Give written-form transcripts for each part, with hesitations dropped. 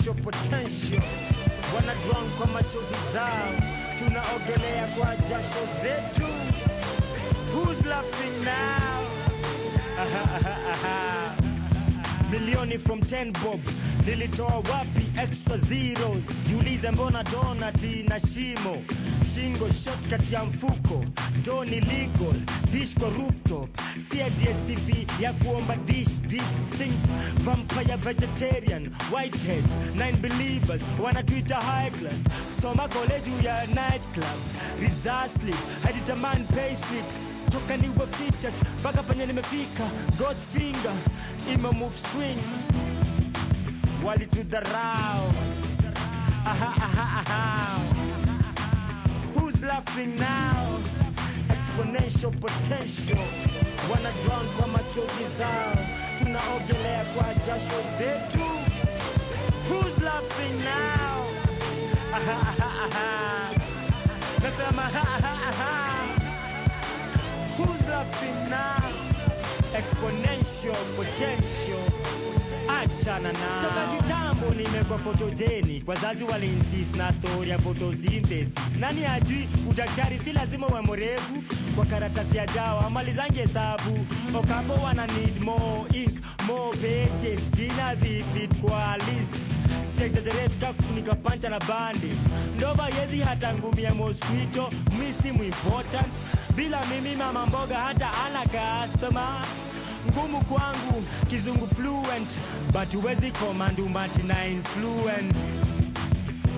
potential. Wana drown kwa machozi zao, tunaogelea kwa jasho zetu. Who's laughing now? Milioni from 10 bob, nilitoa wapi extra zeros? Jiulize mbona donati na shimo, shingo shot kati ya mfuko. Don illegal, dish kwa rooftop, siya DSTV ya kuomba dish distinct. Vampire vegetarian, whiteheads, 9 believers, wanatuita high class. Soma college ya nightclub, result slip, haditamani pay slip. Toka niwe fitas, baka panya nimefika. God's finger, ima move strings. Wali to the row. Who's laughing now? Exponential potential. Wana drown kwa machozi zao, tunaogelea kwa jasho zetu. Who's laughing now? Nasema who's laughing now? Exponential potential. Achana na toka kitambo nimekuwa photogenic. Wazazi wali insist na story ya photosynthesis. Nani hajui udaktari si lazima uwe mrefu? Kwa karatasi ya dawa malizange hesabu. Okapo wana need more ink, more pages. Jina zifit kwa list. Si exaggerate kakufunika pancha na bandage. Ndova yezi hata ngumi ya mosquito. Misi mu important. Bila mimi mama mboga hata ana customer. Ngumu kwangu kizungu fluent, but uwezi command umati na influence.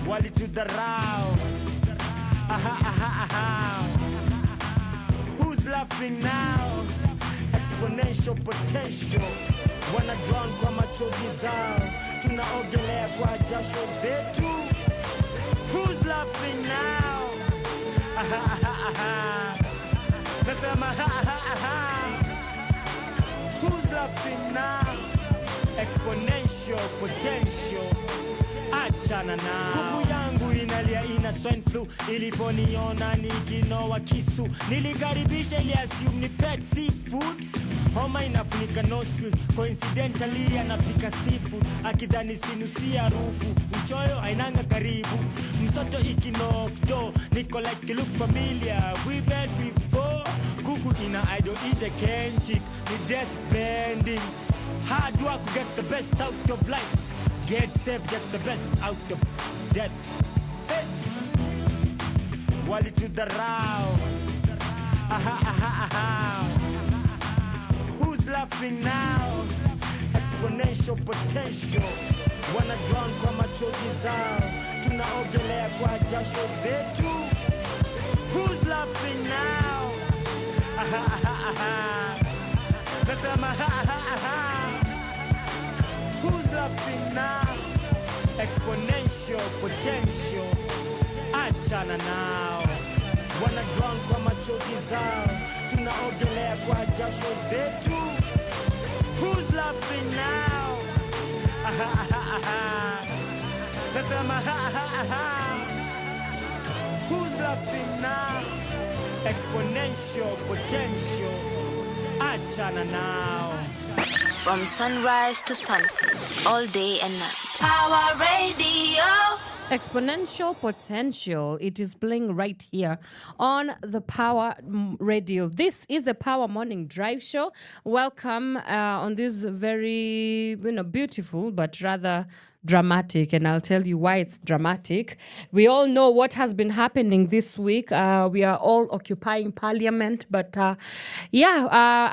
Wali to the row. Who's laughing now? Exponential potential. Wana drown kwa machozi zao, tunaogelea kwa jasho zetu. Who's laughing now? Nasema who's laughing now? Exponential potential. Achana na kuku yangu inalia ina swine flu. Iliponiona nikinoa kisu, nilikaribisha ili assume ni pet seafood. Homa inafunika nostrils, coincidentally anapika seafood. Akidhani sinusia harufu, uchoyo ainanga karibu. Msoto ikinokto, niko like you look familiar. We met before. Kuku ina I don't eat a kenchik, ni death bending. Hard work to get the best out of life. Get safe, get the best out of death. Hey. Wali to the row. Who's laughing now? Exponential potential. Wana drown kwa machozi zao, tunaogelea kwa jasho zetu. Who's laughing now? Nasema who's laughing now? Exponential potential. Achana now. Wana drown kwa machozi zao, tunaogelea kwa jasho zetu. Who's laughing now? Nasema who's laughing now? Exponential potential. Achana now. From sunrise to sunset, all day and night. Power Radio. Exponential potential. It is playing right here on the Power Radio. This is the Power Morning Drive Show. Welcome on this very, beautiful but rather dramatic, and I'll tell you why it's dramatic. We all know what has been happening this week. We are all occupying Parliament, but a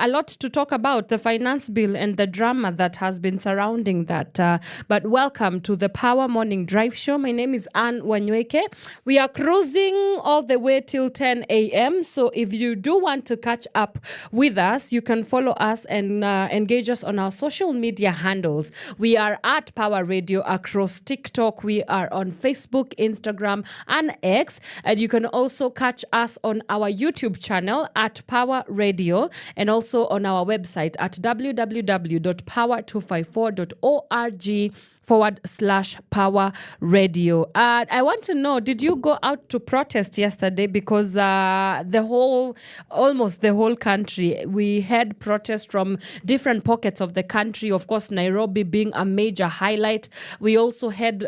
lot to talk about, the finance bill and the drama that has been surrounding that. But welcome to the Power Morning Drive Show. My name is Wanyoike. We are cruising all the way till 10 a.m. So if you do want to catch up with us, you can follow us and engage us on our social media handles. We are at Power Radio across TikTok. We are on Facebook, Instagram, and X. And you can also catch us on our YouTube channel at Power Radio, and also on our website at www.power254.org. /Power Radio. I want to know, did you go out to protest yesterday? Because almost the whole country, we had protests from different pockets of the country. Of course, Nairobi being a major highlight. We also had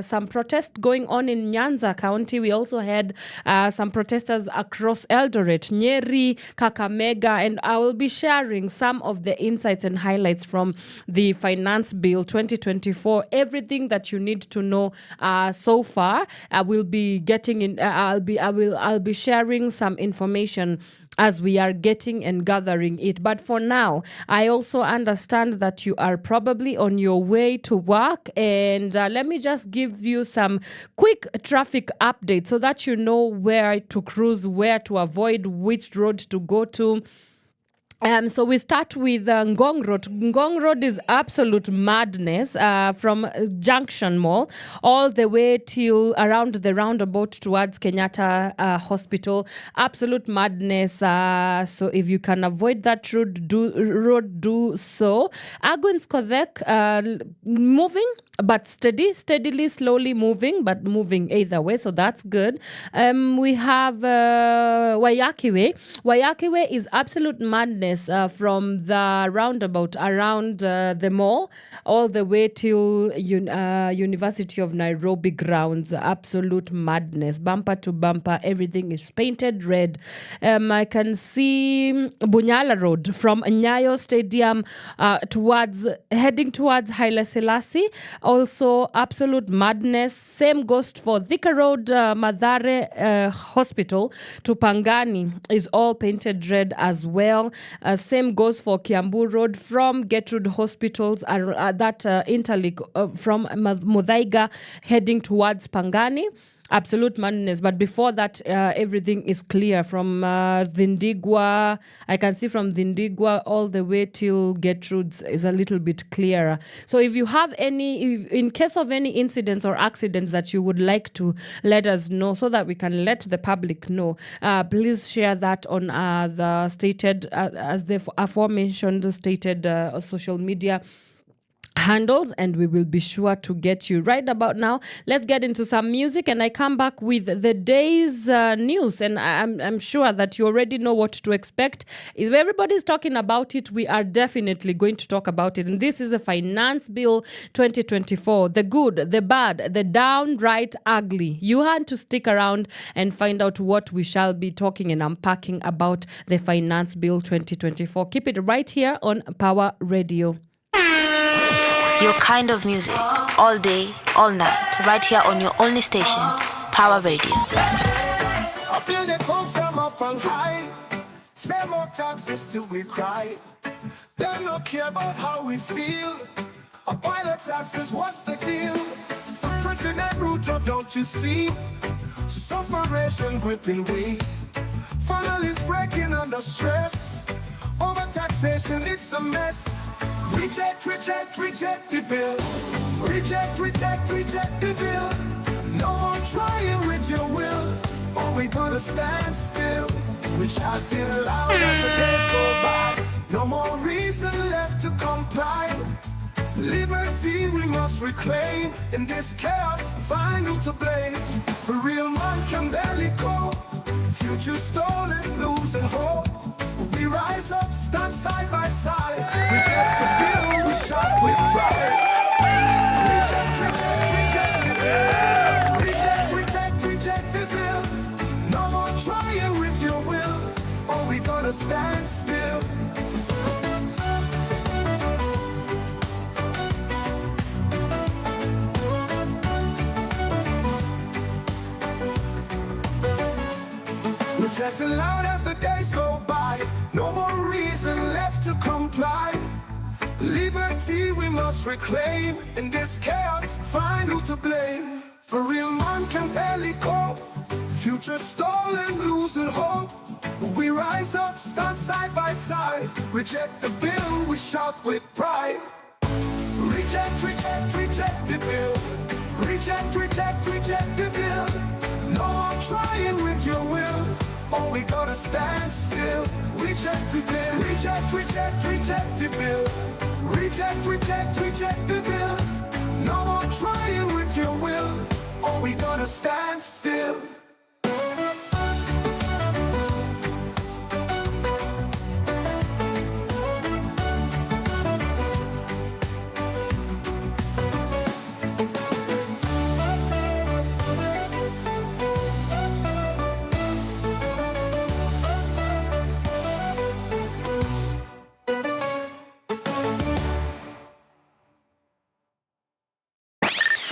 some protests going on in Nyanza County. We also had some protesters across Eldoret, Nyeri, Kakamega, and I will be sharing some of the insights and highlights from the Finance Bill 2024. Everything that you need to know so far. I will be getting in. I'll be sharing some information as we are getting and gathering it. But for now, I also understand that you are probably on your way to work. And let me just give you some quick traffic updates so that you know where to cruise, where to avoid, which road to go to. So we start with Ngong Road. Ngong Road is absolute madness from Junction Mall all the way till around the roundabout towards Kenyatta Hospital. Absolute madness. So if you can avoid that road, do so. Aguns Kodhek, moving, but steadily, slowly moving, but moving either way. So that's good. We have Wanyoike Way. Wanyoike Way is absolute madness. From the roundabout around the mall all the way till University of Nairobi grounds. Absolute madness. Bumper to bumper, everything is painted red. I can see Bunyala Road from Nyayo Stadium heading towards Haile Selassie. Also absolute madness. Same goes for Thika Road, Mathare Hospital to Pangani is all painted red as well. Same goes for Kiambu Road from Gertrude Hospitals, that interlink from Muthaiga heading towards Pangani. Absolute madness. But before that, everything is clear from Thindigwa. I can see from Thindigwa all the way till Gertrude's is a little bit clearer. So if you have in case of any incidents or accidents that you would like to let us know so that we can let the public know, please share that on the stated, as the aforementioned stated social media handles, and we will be sure to get you. Right about now, let's get into some music, and I come back with the day's news, and I'm sure that you already know what to expect. If everybody's talking about it, we are definitely going to talk about it, and this is the Finance Bill 2024. The good, the bad, the downright ugly. You want to stick around and find out what we shall be talking and unpacking about the Finance Bill 2024. Keep it right here on Power Radio. Your kind of music, all day, all night, right here on your only station, Power Radio. I feel they come from up on high. Say more taxes till we cry. They don't care about how we feel. A pile of taxes, what's the deal? President Ruto, don't you see? Sufferation gripping we. Families breaking under stress. Over taxation, it's a mess. Reject the bill. Reject the bill. No more trying with your will. Or we gonna stand still. We shouting loud as the days go by. No more reason left to comply. Liberty we must reclaim. In this chaos, find who to blame. For real man can barely go. Future stolen, losing hope. We rise up, stand side by side. Reject the bill, we shout with pride. Reject the bill. Reject the bill. No more trying with your will, or we gonna stand still. Reject loud as the days go by. No more reason left to comply. Liberty we must reclaim. In this chaos, find who to blame. For real man can barely go. Future stolen, losing hope. We rise up, stand side by side. Reject the bill, we shout with pride. Reject the bill. Reject the bill. No more trying with your will. Oh, we gotta stand still. Reject the bill. Reject the bill. Reject the bill. No try it with your will, or we gonna stand still.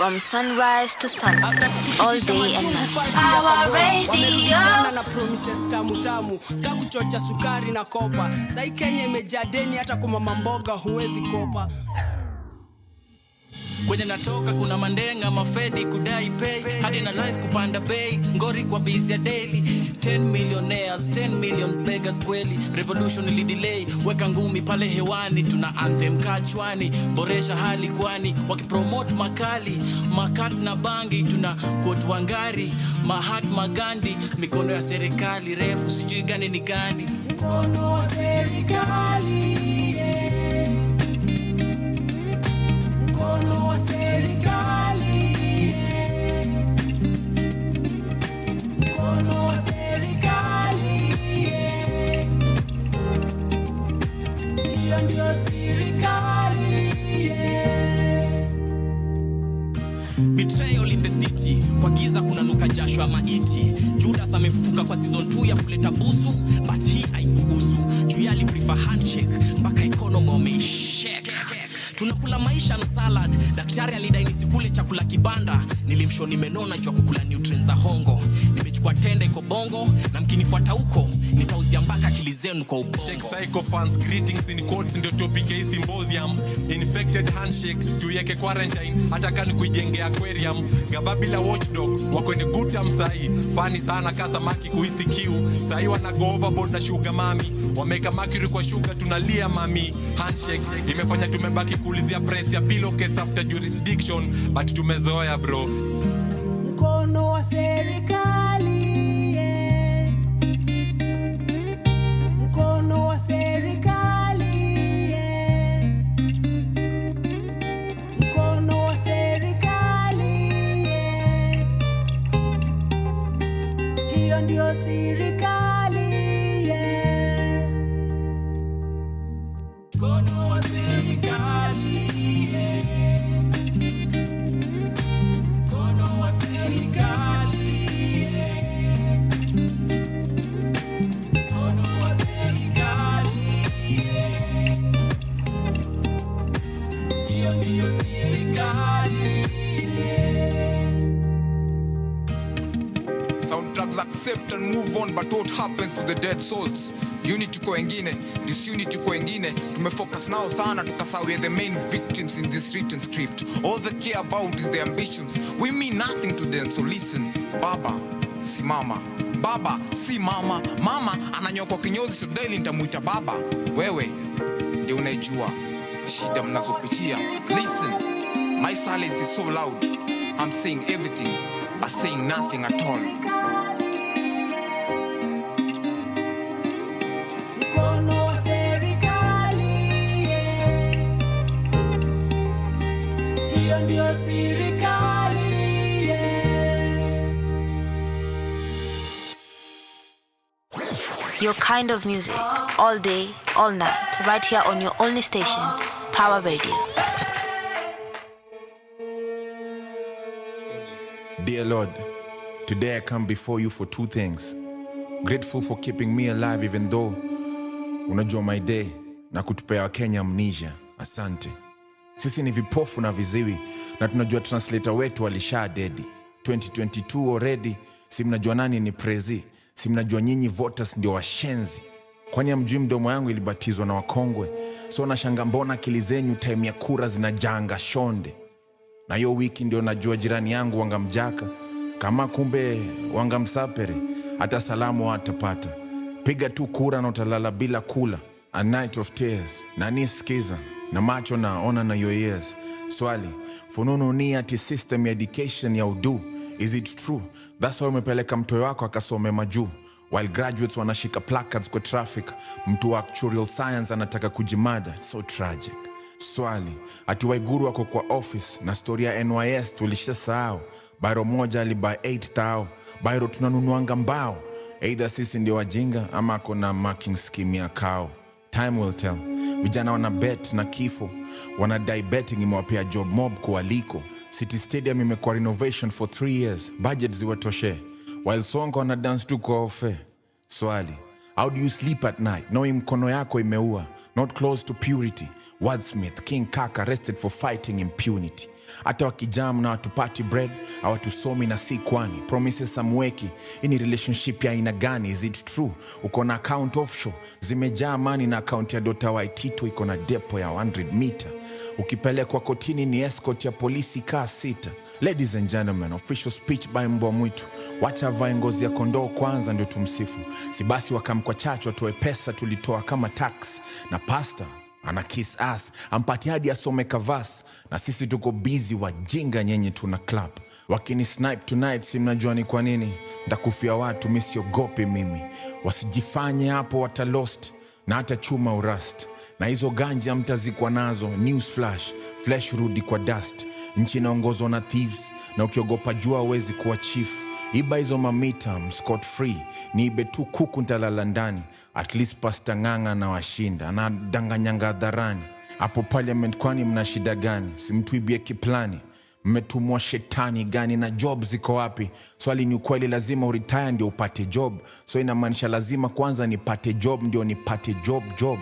From sunrise to sunset, all day and night. Power Radio. Na promises tamu kakuchocha sukari na kopa. Sai Kenya imejaa deni hata kwa mama mboga huwezi kopa. Kwenye natoka kuna mandenga mafedi kudai pay, hadi na life kupanda bay, ngori kwa busy daily. 10 millionaires, 10 million beggars kweli. Revolution ili delay, weka ngumi pale hewani. Tuna anthem kachwani, boresha hali kwani. Wakipromote makali, makat na bangi. Tuna quote Wangari, Mahatma Gandhi. Mikono ya serikali, refu sijui gani ni gani. Mkono wa serikali, mkono wa serikali, mkono wa serikali, hiyo ndio serikali. Betrayal in the city, kwa giza kuna nuka jasho ya maiti. Judas amefufuka kwa season 2 ya kuleta busu, but hii haikuhusu. Juu yali prefer handshake, mpaka economy wameishake. Tunakula maisha na salad, daktari alidai nisikule chakula kibanda. Nilimsho nimenona jua kukula nutrients za hongo. Nimechukua tende iko bongo, na mkinifuata huko nitauzia mpaka akili zenu kwa ubongo. Shake psycho fans, greetings in quotes ndio topic ya symposium. Infected handshake, juu yake quarantine, hata kani kuijengea aquarium. Gavabila watchdog, wako ni good time sahi. Funny sana kasa maki kuhisi kiu. Sahi wana go overboard na sugar mami. Wameka mercury kwa sugar tunalia mami. Handshake, imefanya tumebaki kulizia press ya pillowcase after jurisdiction. But tumezoea bro. Mkono wa serikali, yeah. Mkono wa serikali, yeah. Mkono wa serikali, yeah. Hiyo ndio serikali, yeah. Mkono wa serikali, yeah. Mkono wa serikali, yeah. Mkono wa serikali, yeah. Hiyo ndio serikali, yeah. Soundtracks accept and move on, but what happens to the dead souls? Unity kwa wengine, disunity kwa wengine. Tumefocus nao sana tukasahau the main victims in this written script. All they care about is their ambitions. We mean nothing to them, so listen. Baba si mama, baba si mama. Mama ananyokwa kinyozi, so daily nitamuita baba. Wewe ndio unajua shida mnazopitia. Listen, my silence is so loud. I'm saying everything but saying nothing at all. Mkono wa serikali, yeah. Hiyo ndio serikali, yeah. Your kind of music, all day, all night, right here on your only station, Power Radio. Dear Lord, today I come before you for two things. Grateful for keeping me alive even though unajua my day na kutupea Kenya amnesia. Asante. Sisi ni vipofu na viziwi na tunajua translator wetu alisha dedi. 2022 already, si mnajua nani ni prezi, si mnajua nyinyi voters ndio washenzi. Kwani mjui mdomo yangu ilibatizwa na wakongwe, so nashanga mbona akili zenyu time ya kura zinajanga shonde. Na hiyo wiki ndio najua jirani yangu wangamjaka, kama kumbe wangamsapere, hata salamu watapata. Piga tu kura na utalala bila kula. A night of tears, na nisikiza, na macho naona na your ears. Swali, fununu ni ati system education ya udu. Is it true? That's why umepeleka mtoyo wako akasome majuu, while graduates wanashika placards kwa traffic. Mtu wa actuarial science anataka kujimada. So tragic. Swali, ati Waiguru wako kwa office na story ya NYS tulishasahau. Bairo moja alibuy 8,000. Bairo tunanunuanga mbao. Either sisi ndio wajinga ama kuna marking scheme ya kao. Time will tell. Vijana wana bet na kifo. Wanadai betting imewapea job mob kualiko. City Stadium imekuwa renovation for 3 years. Budget ziwatoshe. While Sonko wana dance tu kwa ofe. Swali, how do you sleep at night knowing mkono yako imeua? Not close to purity. Wordsmith, King Kaka arrested for fighting impunity. Hata wakijam na watupati bread, hawatusomi na si kwani. Promises samweki, ini relationship ya aina gani? Is it true? Uko na account offshore, zimejaa money na account ya Dota Waitito iko na depo ya 100 meter. Ukipelekwa kotini ni escort ya polisi kaa 6. Ladies and gentlemen, official speech by mbwa mwitu. Wacha vae ngozi ya kondoo kwanza ndio tumsifu. Si basi wakamkwa chacho watoe pesa tulitoa kama tax. Na pastor ana kiss ass, ampati hadi asome kavas. Na sisi tuko busy wajinga nyenye tuna clap. Wakini snipe tonight si mnajua ni kwa nini. Ndakufia watu misiogopi mimi. Wasijifanye hapo watalost na hata chuma urust. Na hizo ganja mtazikwa nazo, news flash, flesh rudi kwa dust. Nchi inaongozwa na thieves, na ukiogopa jua huwezi kuwa chief. Iba hizo mamita, scot free, niibe tu kuku ntalala ndani. At least pasta nganga na washinda, na danganyanga hadharani. Hapo parliament kwani mna shida gani? Simtuibie kiplani. Mmetumwa shetani gani na job ziko wapi? Swali ni ukweli lazima uretire ndio upate job. So inamaanisha lazima kwanza nipate job ndio nipate job.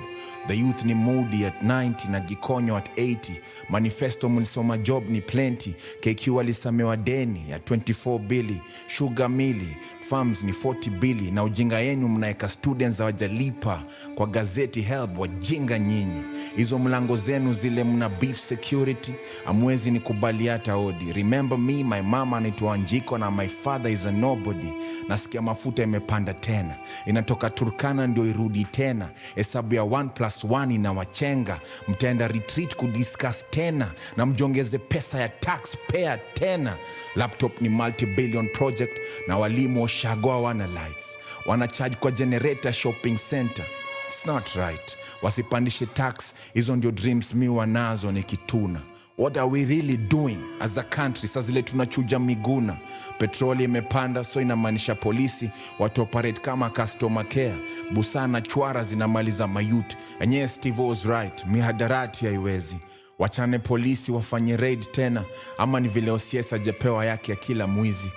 The youth ni moody at 90 na gikonyo at 80. Manifesto mlisoma job ni plenty. KQ walisamewa deni ya 24 bili. Sugar mili, farms ni 40 bili. Na ujinga yenu mnaeka students hawajalipa. Kwa gazeti help wajinga nyinyi. Hizo mlango zenu zile mna beef security. Amwezi ni kubali hata odi. Remember me, my mama anaitwa Njiko na my father is a nobody. Nasikia mafuta imepanda tena. Inatoka Turkana ndio irudi tena. Hesabu ya 1+1 inawachenga. Mtaenda retreat kudiscuss tena. Na mjongeze pesa ya taxpayer tena. Laptop ni multi-billion project. Na walimu Oshago wana lights. Wanacharge kwa generator shopping center. It's not right. Wasipandishe tax. Hizo ndio dreams mi wanazo ni kituna. What are we really doing as a country? Sasa zile tunachuja miguna. Petroli imepanda, so inamaanisha polisi watu operate kama customer care. Busana chwara zinamaliza mayut. Enye Steve was right, mihadarati haiwezi. Wachane polisi wafanye raid tena. Ama ni vile OCS hajapewa yake ya kila mwizi.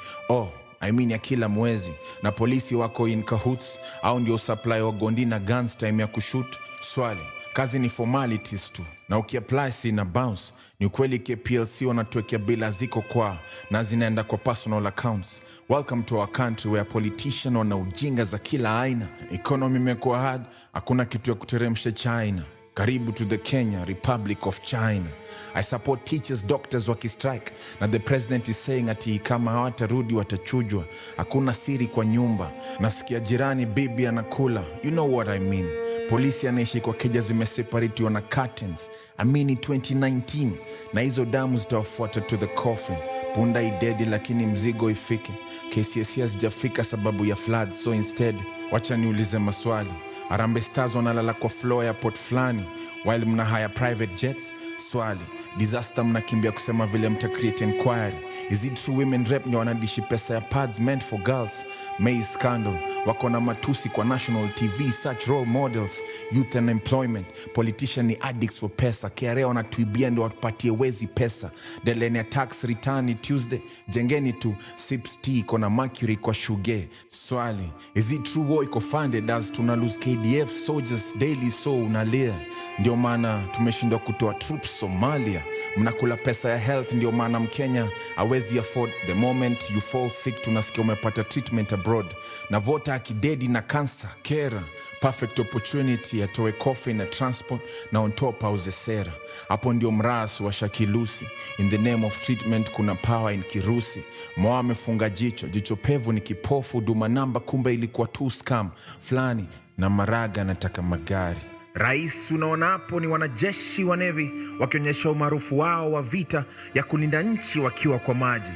Ya kila mwezi. Na polisi wako in cahoots. Au ndio supply wa gondi na guns time ya kushoot. Swali, kazi ni formalities tu. Na ukiapply si na bounce. Ni ukweli KPLC wanatuwekea bila ziko kwa na zinaenda kwa personal accounts. Welcome to our country where politicians wana ujinga za kila aina. Economy imekuwa hard, hakuna kitu ya kuteremsha China. Karibu to the Kenya Republic of China. I support teachers, doctors wakistrike. Na the president is saying ati kama hawatarudi watachujwa. Hakuna siri kwa nyumba. Nasikia jirani bibi anakula. You know what I mean. Polisi anaishi kwa keja zimeseparatiwa na curtains. Amini 2019. Na hizo damu zitawafuata to the coffin. Punda idedi lakini mzigo ifike. KCSE hazijafika sababu ya floods. So instead, wacha niulize maswali. Harambee Stars wanalala kwa floor ya port flani while mna hire private jets. Swali, disaster mnakimbia kusema vile mta create inquiry. Is it true women rep ndio wanadishi pesa ya pads meant for girls? May scandal, wako na matusi kwa national TV, such role models. Youth and employment, politician ni addicts for pesa. KRA wanatuibia ndio watupatie wezi pesa. Deadline ya tax return ni Tuesday, jengeni tu sips tea iko na mercury kwa shuge. Swali, is it true war iko funded as tuna lose KDF soldiers daily so unalia? Ndio maana tumeshindwa kutoa troops Somalia. Mnakula pesa ya health ndio maana Mkenya hawezi afford. The moment you fall sick tunasikia umepata treatment abroad. Na vota akidedi na cancer care. Perfect opportunity atoe coffee na transport na on top auze sera. Hapo ndio mrasu wa Shakilusi. In the name of treatment kuna power in Kirusi. Moa amefunga jicho pevu ni kipofu. Duma namba kumbe ilikuwa tu scam flani. Na Maraga nataka magari. Rais unaona hapo ni wanajeshi wa Navy wakionyesha umaarufu wao wa vita ya kulinda nchi wakiwa kwa maji.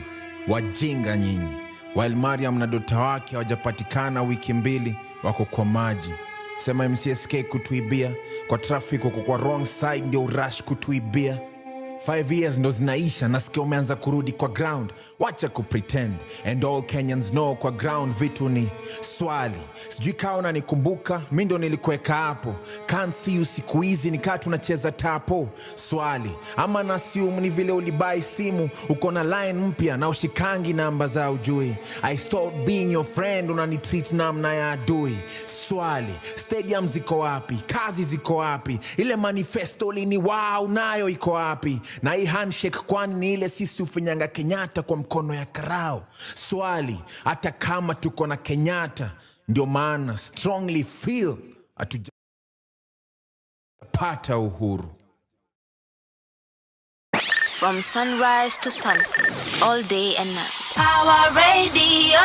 Wajinga nyinyi. While Mariam na Dota wake hawajapatikana wiki 2 wako kwa maji. Sema MCSK kutuibia, kwa traffic uko kwa wrong side ndio urush kutuibia. 5 years ndo zinaisha, nasikia umeanza kurudi kwa ground. Wacha kupretend, and all Kenyans know kwa ground vitu ni swali. Sijui kaa unanikumbuka, mi ndo nilikuweka hapo. Can't see you siku hizi, nikaa tunacheza tapo. Swali, ama nasium ni vile ulibai simu, uko na line mpya na ushikangi namba za ujui. I stopped being your friend, unanitreat namna ya adui. Swali, stadium ziko wapi? Kazi ziko wapi? Ile manifesto lini wow nayo iko wapi? Na hii handshake kwani ni ile sisi ufinyanga Kenyatta kwa mkono ya karao? Swali, hata kama tuko na Kenyatta, ndio maana strongly feel hatujapata uhuru. From sunrise to sunset, all day and night. Power Radio.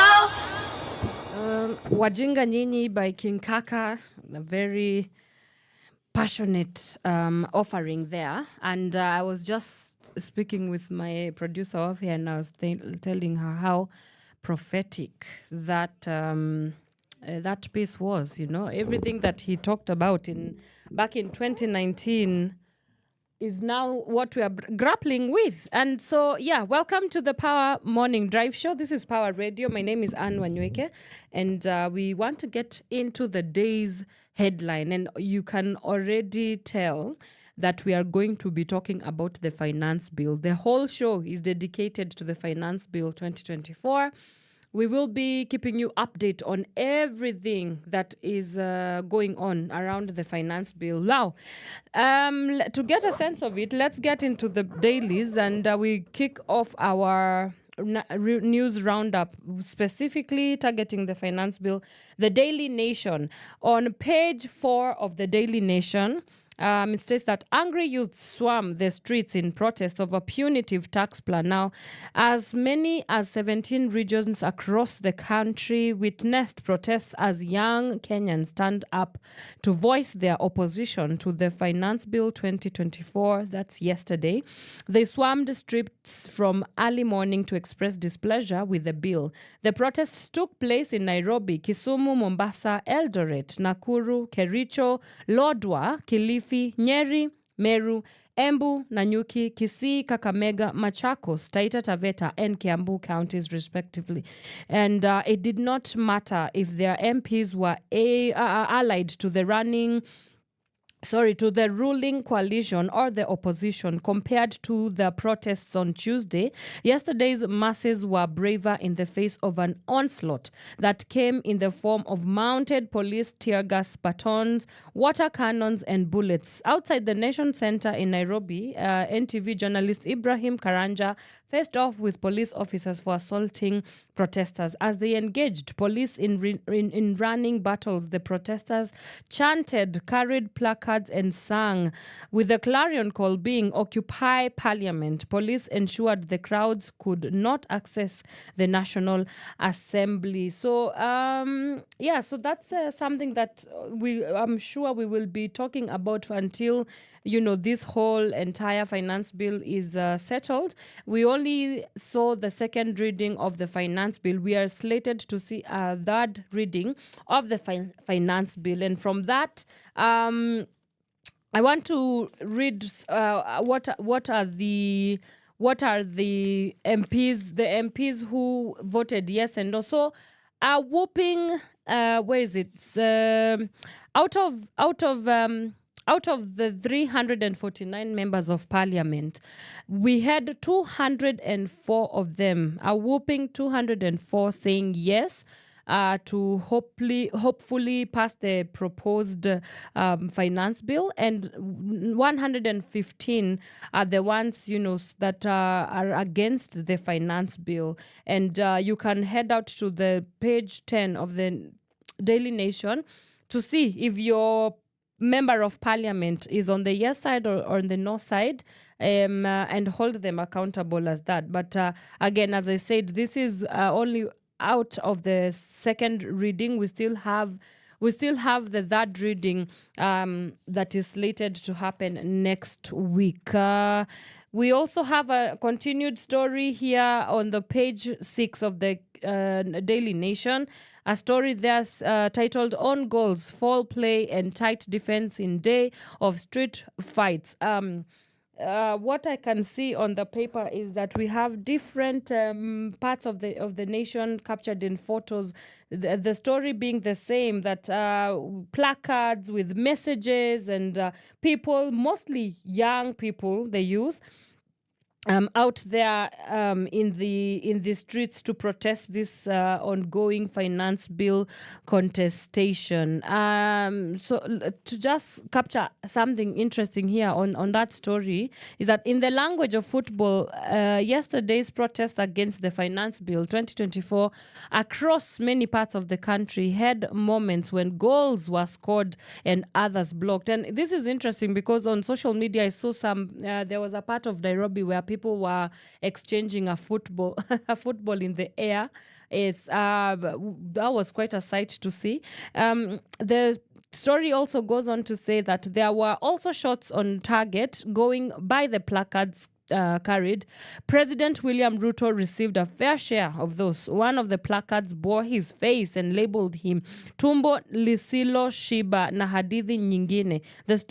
Wajinga Nyinyi by King Kaka, a very passionate offering there. And I was just speaking with my producer off here, and I was telling her how prophetic that that piece was. You know, everything that he talked about back in 2019 is now what we are grappling with. And so, yeah, welcome to the Power Morning Drive Show. This is Power Radio. My name is Wanyoike, and we want to get into the day's headline. And you can already tell that we are going to be talking about the finance bill. The whole show is dedicated to the finance bill 2024. We will be keeping you update on everything that is going on around the finance bill. Now, to get a sense of it, let's get into the dailies, and we kick off our news roundup, specifically targeting the finance bill. The Daily Nation. On page 4 of the Daily Nation, it says that angry youth swarm the streets in protest of a punitive tax plan. Now, as many as 17 regions across the country witnessed protests as young Kenyans stand up to voice their opposition to the Finance Bill 2024. That's yesterday. They swarmed streets from early morning to express displeasure with the bill. The protests took place in Nairobi, Kisumu, Mombasa, Eldoret, Nakuru, Kericho, Lodwar, Kilifi, Nyeri, Meru, Embu, Nanyuki, Kisii, Kakamega, Machakos, Taita Taveta, and Kiambu counties, respectively. And it did not matter if their MPs were allied to the ruling coalition or the opposition. Compared to the protests on Tuesday, yesterday's masses were braver in the face of an onslaught that came in the form of mounted police tear gas batons, water cannons, and bullets. Outside the Nation Center in Nairobi, NTV journalist Ibrahim Karanja faced off with police officers for assaulting protesters. As they engaged police in running battles, the protesters chanted, carried placards, and sang, with the clarion call being "Occupy Parliament." Police ensured the crowds could not access the National Assembly. So, so that's something that I'm sure we will be talking about until this whole entire finance bill is settled. We only saw the second reading of the finance bill. We are slated to see a third reading of the finance bill. And from that, I want to read what are the MPs who voted yes and no. So a whooping where is it? Out of the 349 members of parliament, we had 204 of them, a whooping 204 saying yes to hopefully pass the proposed finance bill, and 115 are the ones that are against the finance bill. And you can head out to the page 10 of the Daily Nation to see if your member of parliament is on the yes side or on the no side, and hold them accountable as that. But again, as I said, this is only out of the second reading. We still have the third reading that is slated to happen next week. We also have a continued story here on the page 6 of the Daily Nation. A story there's titled "On Goals, Foul Play and Tight Defense in Day of Street Fights." What I can see on the paper is that we have different parts of the nation captured in photos. The story being the same, that placards with messages and people, mostly young people, the youth, out there in the streets to protest this ongoing finance bill contestation. To just capture something interesting here on that story is that in the language of football, yesterday's protest against the finance bill 2024 across many parts of the country had moments when goals were scored and others blocked. And this is interesting because on social media I saw there was a part of Nairobi where people were exchanging a football in the air. That was quite a sight to see. The story also goes on to say that there were also shots on target going by the placards carried. President William Ruto received a fair share of those. One of the placards bore his face and labeled him Tumbo Lisilo Shiba na Hadithi Nyingine,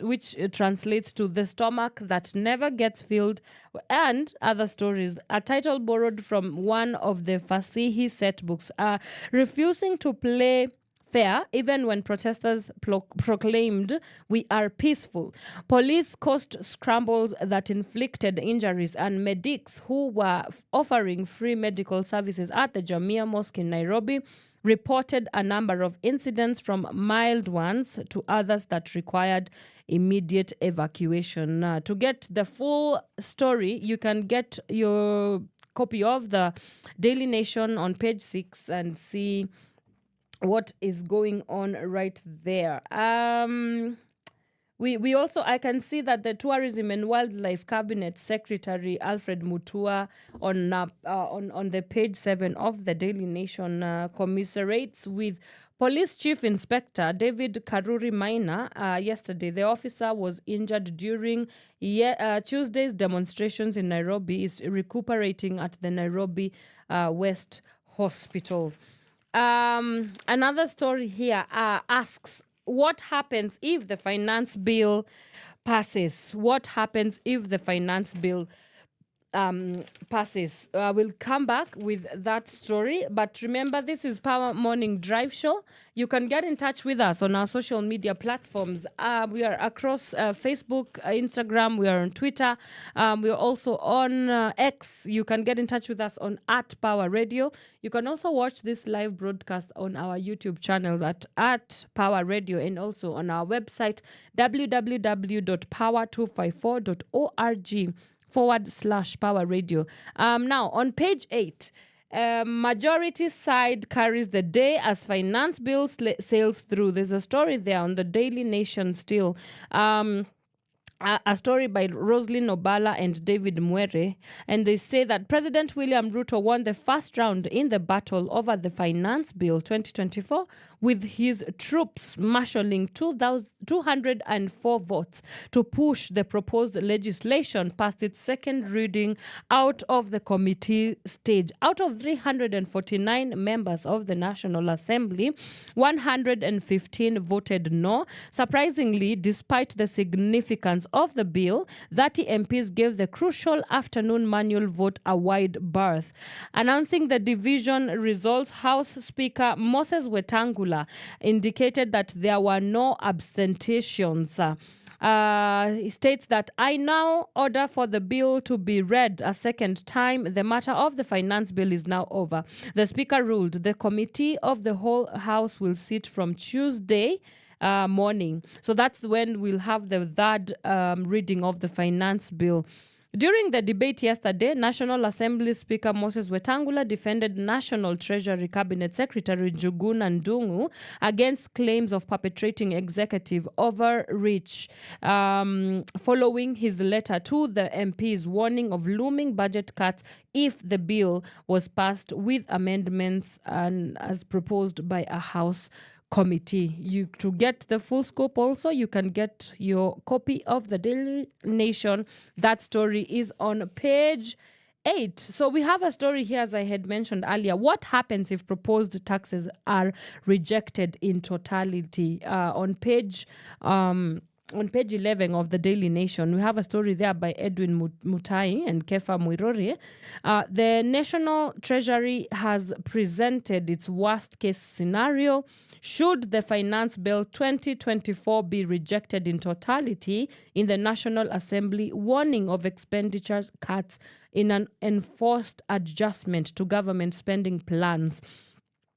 which translates to the stomach that never gets filled, and other stories. A title borrowed from one of the Fasihi set books. Refusing to play fair, even when protesters proclaimed we are peaceful. Police caused scrambles that inflicted injuries, and medics who were offering free medical services at the Jamia Mosque in Nairobi reported a number of incidents, from mild ones to others that required immediate evacuation. To get the full story, you can get your copy of the Daily Nation on page 6 and see what is going on right there. We also, I can see that the Tourism and Wildlife Cabinet Secretary Alfred Mutua on the page 7 of the Daily Nation commiserates with Police Chief Inspector David Karuri Maina. Yesterday, the officer was injured during Tuesday's demonstrations in Nairobi, is recuperating at the Nairobi West Hospital. Another story here asks, what happens if the finance bill passes? What happens if the finance bill passes? We'll come back with that story. But remember, this is Power Morning Drive Show. You can get in touch with us on our social media platforms. We are across Facebook, Instagram. We are on Twitter. We are also on X. You can get in touch with us on @Power Radio. You can also watch this live broadcast on our YouTube channel at Power Radio, and also on our website www.power254.org/Power Radio. Now, on page 8, majority side carries the day as finance bill sails through. There's a story there on the Daily Nation still. A story by Roslyn Obala and David Mwere, and they say that President William Ruto won the first round in the battle over the Finance Bill 2024, with his troops marshalling 204 votes to push the proposed legislation past its second reading out of the committee stage. Out of 349 members of the National Assembly, 115 voted no. Surprisingly, despite the significance of the bill, 30 MPs gave the crucial afternoon manual vote a wide berth. Announcing the division results, House Speaker Moses Wetangula indicated that there were no abstentions. He states that, I now order for the bill to be read a second time. The matter of the finance bill is now over. The Speaker ruled the committee of the whole House will sit from Tuesday morning. So that's when we'll have the third reading of the finance bill. During the debate yesterday, National Assembly Speaker Moses Wetangula defended National Treasury Cabinet Secretary Njuguna Ndung'u against claims of perpetrating executive overreach, following his letter to the MPs warning of looming budget cuts if the bill was passed with amendments and as proposed by a House Committee. To get the full scope also, you can get your copy of the Daily Nation. That story is on page 8. So we have a story here, as I had mentioned earlier. What happens if proposed taxes are rejected in totality? On page 11 of the Daily Nation, we have a story there by Edwin Mutai and Kefa Muirori. The National Treasury has presented its worst case scenario should the Finance Bill 2024 be rejected in totality in the National Assembly, warning of expenditure cuts in an enforced adjustment to government spending plans.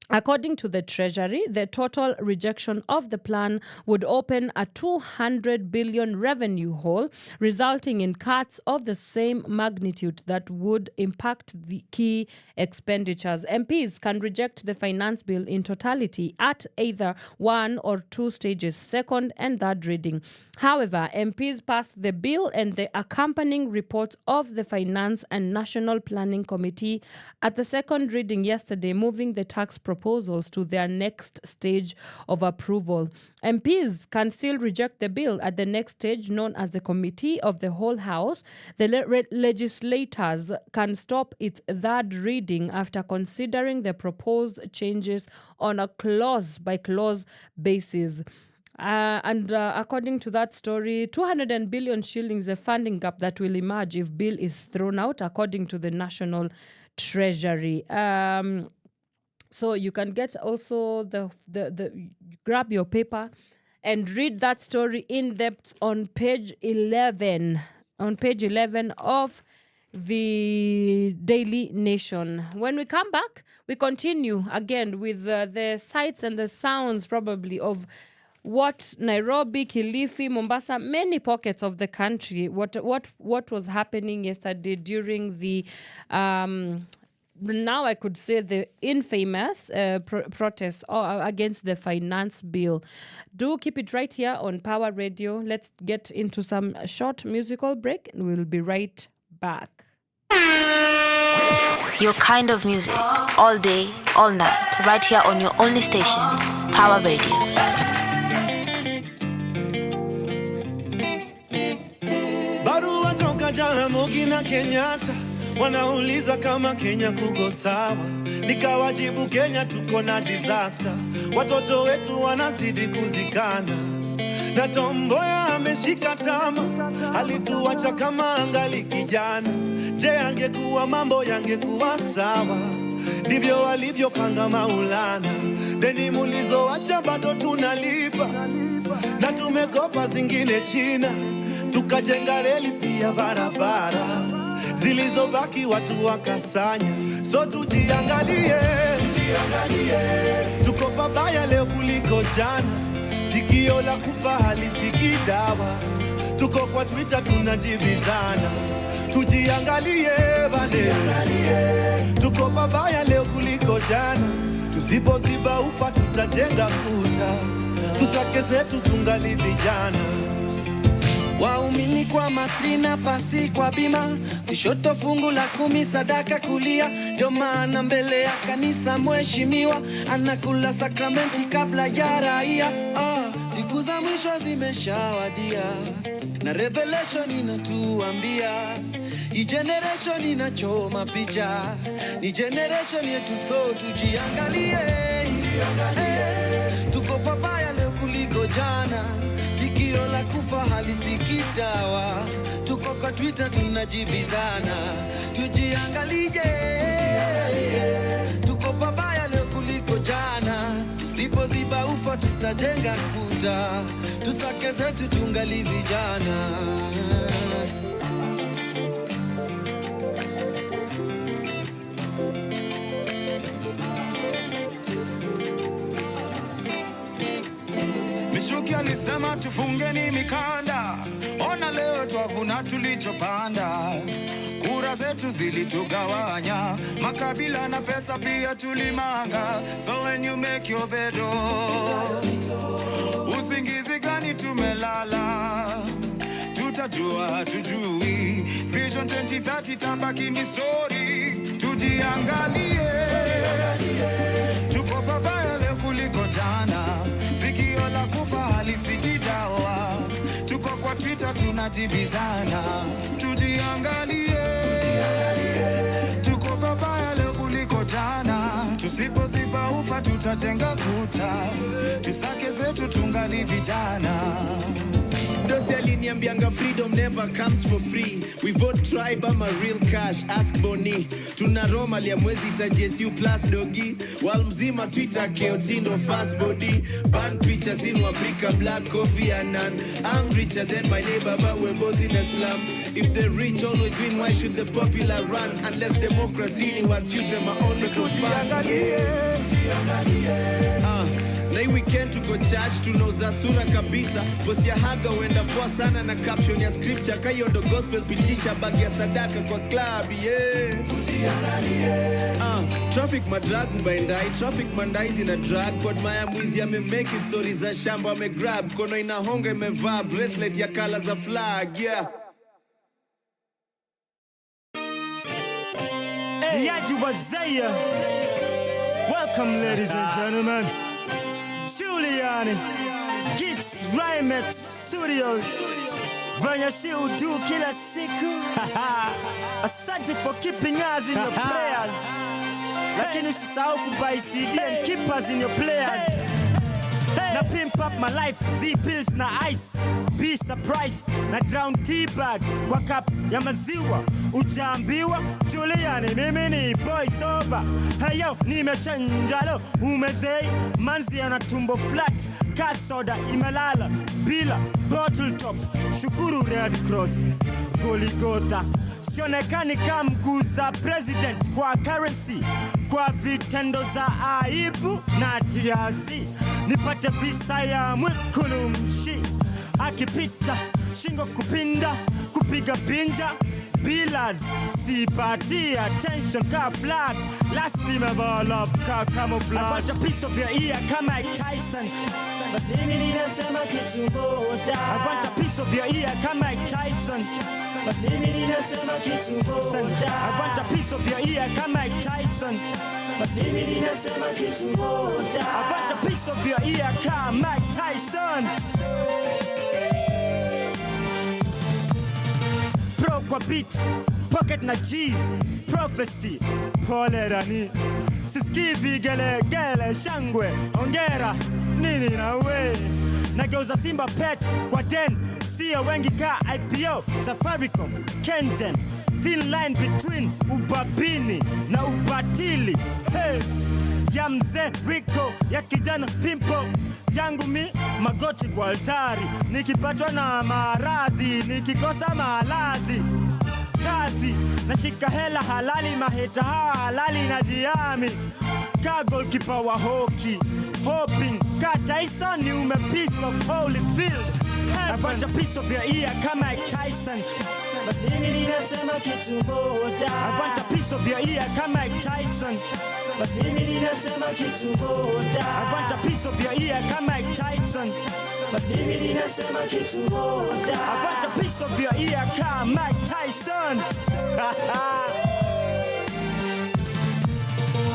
According to the Treasury, the total rejection of the plan would open a 200 billion revenue hole, resulting in cuts of the same magnitude that would impact the key expenditures. MPs can reject the finance bill in totality at either one or two stages, second and third reading. However, MPs passed the bill and the accompanying reports of the Finance and National Planning Committee at the second reading yesterday, moving the tax proposals to their next stage of approval. MPs can still reject the bill at the next stage, known as the Committee of the Whole House. The legislators can stop its third reading after considering the proposed changes on a clause-by-clause basis. According to that story, 200 billion shillings, a funding gap that will emerge if bill is thrown out, according to the National Treasury. So you can get also the grab your paper and read that story in depth on page 11. On page 11 of the Daily Nation. When we come back, we continue again with the sights and the sounds probably of what Nairobi, Kilifi, Mombasa, many pockets of the country, what was happening yesterday during the now I could say the infamous protests against the finance bill. Do keep it right here on Power Radio. Let's get into some short musical break and we'll be right back. Your kind of music, all day, all night, right here on your only station, Power Radio. Barua toka Jaramogi na Kenyatta, wanauliza kama Kenya kuko sawa. Nikawajibu Kenya tuko na disaster, watoto wetu wanazidi kuzikana. Na Tomboya ameshika tama, alituacha kama angali kijana. Je, angekuwa mambo yangekuwa sawa? Ndivyo walivyopanga Maulana. Deni mulizoacha bado tunalipa, na tumekopa zingine China. Tukajenga reli pia barabara, zilizobaki watu wakasanya. So tujiangalie, tuko pabaya leo kuliko jana. Sikio la kufa halisikii dawa, tuko kwa Twitter tunajibizana. Tujiangalie bade, tuko pabaya leo kuliko jana. Tusipoziba ufa tutajenga kuta, tusake zetu tungali vijana. Waumini kwa matrina, pasi kwa bima, kushoto fungu la 10 sadaka kulia. Ndio maana mbele ya kanisa mheshimiwa anakula sakramenti kabla ya raia. Siku za mwisho zimeshawadia na revelation inatuambia hii generation inachoma picha, ni generation yetu, so tujiangalie. Tuko pabaya leo kuliko jana, sikio la kufa halisikii dawa. Tuko kwa Twitter tunajibizana, tujiangalie. Tuko pabaya leo kuliko jana, tusipoziba ufa tutajenga kuta, tusake zetu tungali vijana. Mishuki alisema tufungeni mikanda, ona leo twavuna tulichopanda. Kura zetu zilitugawanya, makabila na pesa pia tulimanga. So when you make your bed, usingizi gani tumelala? Tutajua tujui, Vision 2030 tabaki ni story. Tujiangalie, tuko pabaya leo kuliko jana. wanatibizana. Tujiangalie, tuko babaya leo kuliko jana. Tusipoziba ufa tutajenga kuta, tusake zetu tungali vijana. Dosi aliniambianga freedom never comes for free. We vote tribe ama real cash, ask Boni. Tuna Roma lia mwezi ta JSU plus dogi. Wal mzima Twitter keotindo fast body. Ban pictures in Africa, black coffee and none. I'm richer than my neighbor but we're both in a slum. If the rich always win, why should the popular run? Unless democracy ni wants use them only for fun. Na hii weekend tuko church, tunauza sura kabisa. Post ya haga wenda poa sana na caption ya scripture. Kayo ndo gospel pitisha bagi ya sadaka kwa club, yeah. Traffic madrag ubaendai, traffic mandai zina drag. Kwa maya mwizi ya memeki stories za shamba ame grab. Kono inahonga imevaa bracelet ya color za flag, yeah. Welcome ladies and gentlemen. Juliani, Gits Rhymex Studios. Vanya si udu kila siku. Asante for keeping us in your prayers. Lakini usisahau kubuy CD and keep us in your players. Na pimp up my life, Z-pills na ice. Be surprised, na drown tea bag kwa cup ya maziwa. Ujaambiwa, Juliani mimi ni boy sober. Hey yo, nimechenja lo, umezei. Manzi ana tumbo flat, ka soda imelala bila bottle top. Shukuru Red Cross, Goligota. Sionekani kama mguza president kwa currency, kwa vitendo za aibu na tiazi. Nipate visa ya mwikulumshi, akipita shingo kupinda, kupiga pinja. Billas, sipati attention ka flag. Last team of all love ka camouflage. I want a piece of your ear kama Mike Tyson. But mimi ninasema kitu moja. I want a piece of your ear kama Mike Tyson. But mimi ninasema kitu moja. I want a piece of your ear kama Mike Tyson. But mimi ninasema kitu moja. I want a piece of your ear kama Mike Tyson. Pro kwa beat, pocket na cheese, prophecy, pole rani. Siski vigelegele shangwe, ongera, nini na we. Nageuza Simba pet kwa den, siya wengi ka IPO, Safaricom, Kengen. Thin line between ubabini na ubatili. Hey, ya mzee Rico, ya kijana Pimpo. Yangu mi magoti kwa altari, nikipatwa na maradhi, nikikosa malazi. Kazi, nashika hela halali, maheta halali na jiami. Ka goalkeeper wa hockey, hoping ka Tyson ni ume piece of holy field. I want a piece of your ear kama Mike Tyson. But mimi ninasema kitu moja. I want a piece of your ear kama Mike Tyson. But mimi ninasema kitu moja. I want a piece of your ear kama Mike Tyson. But mimi ninasema kitu moja. I want a piece of your ear kama Mike Tyson.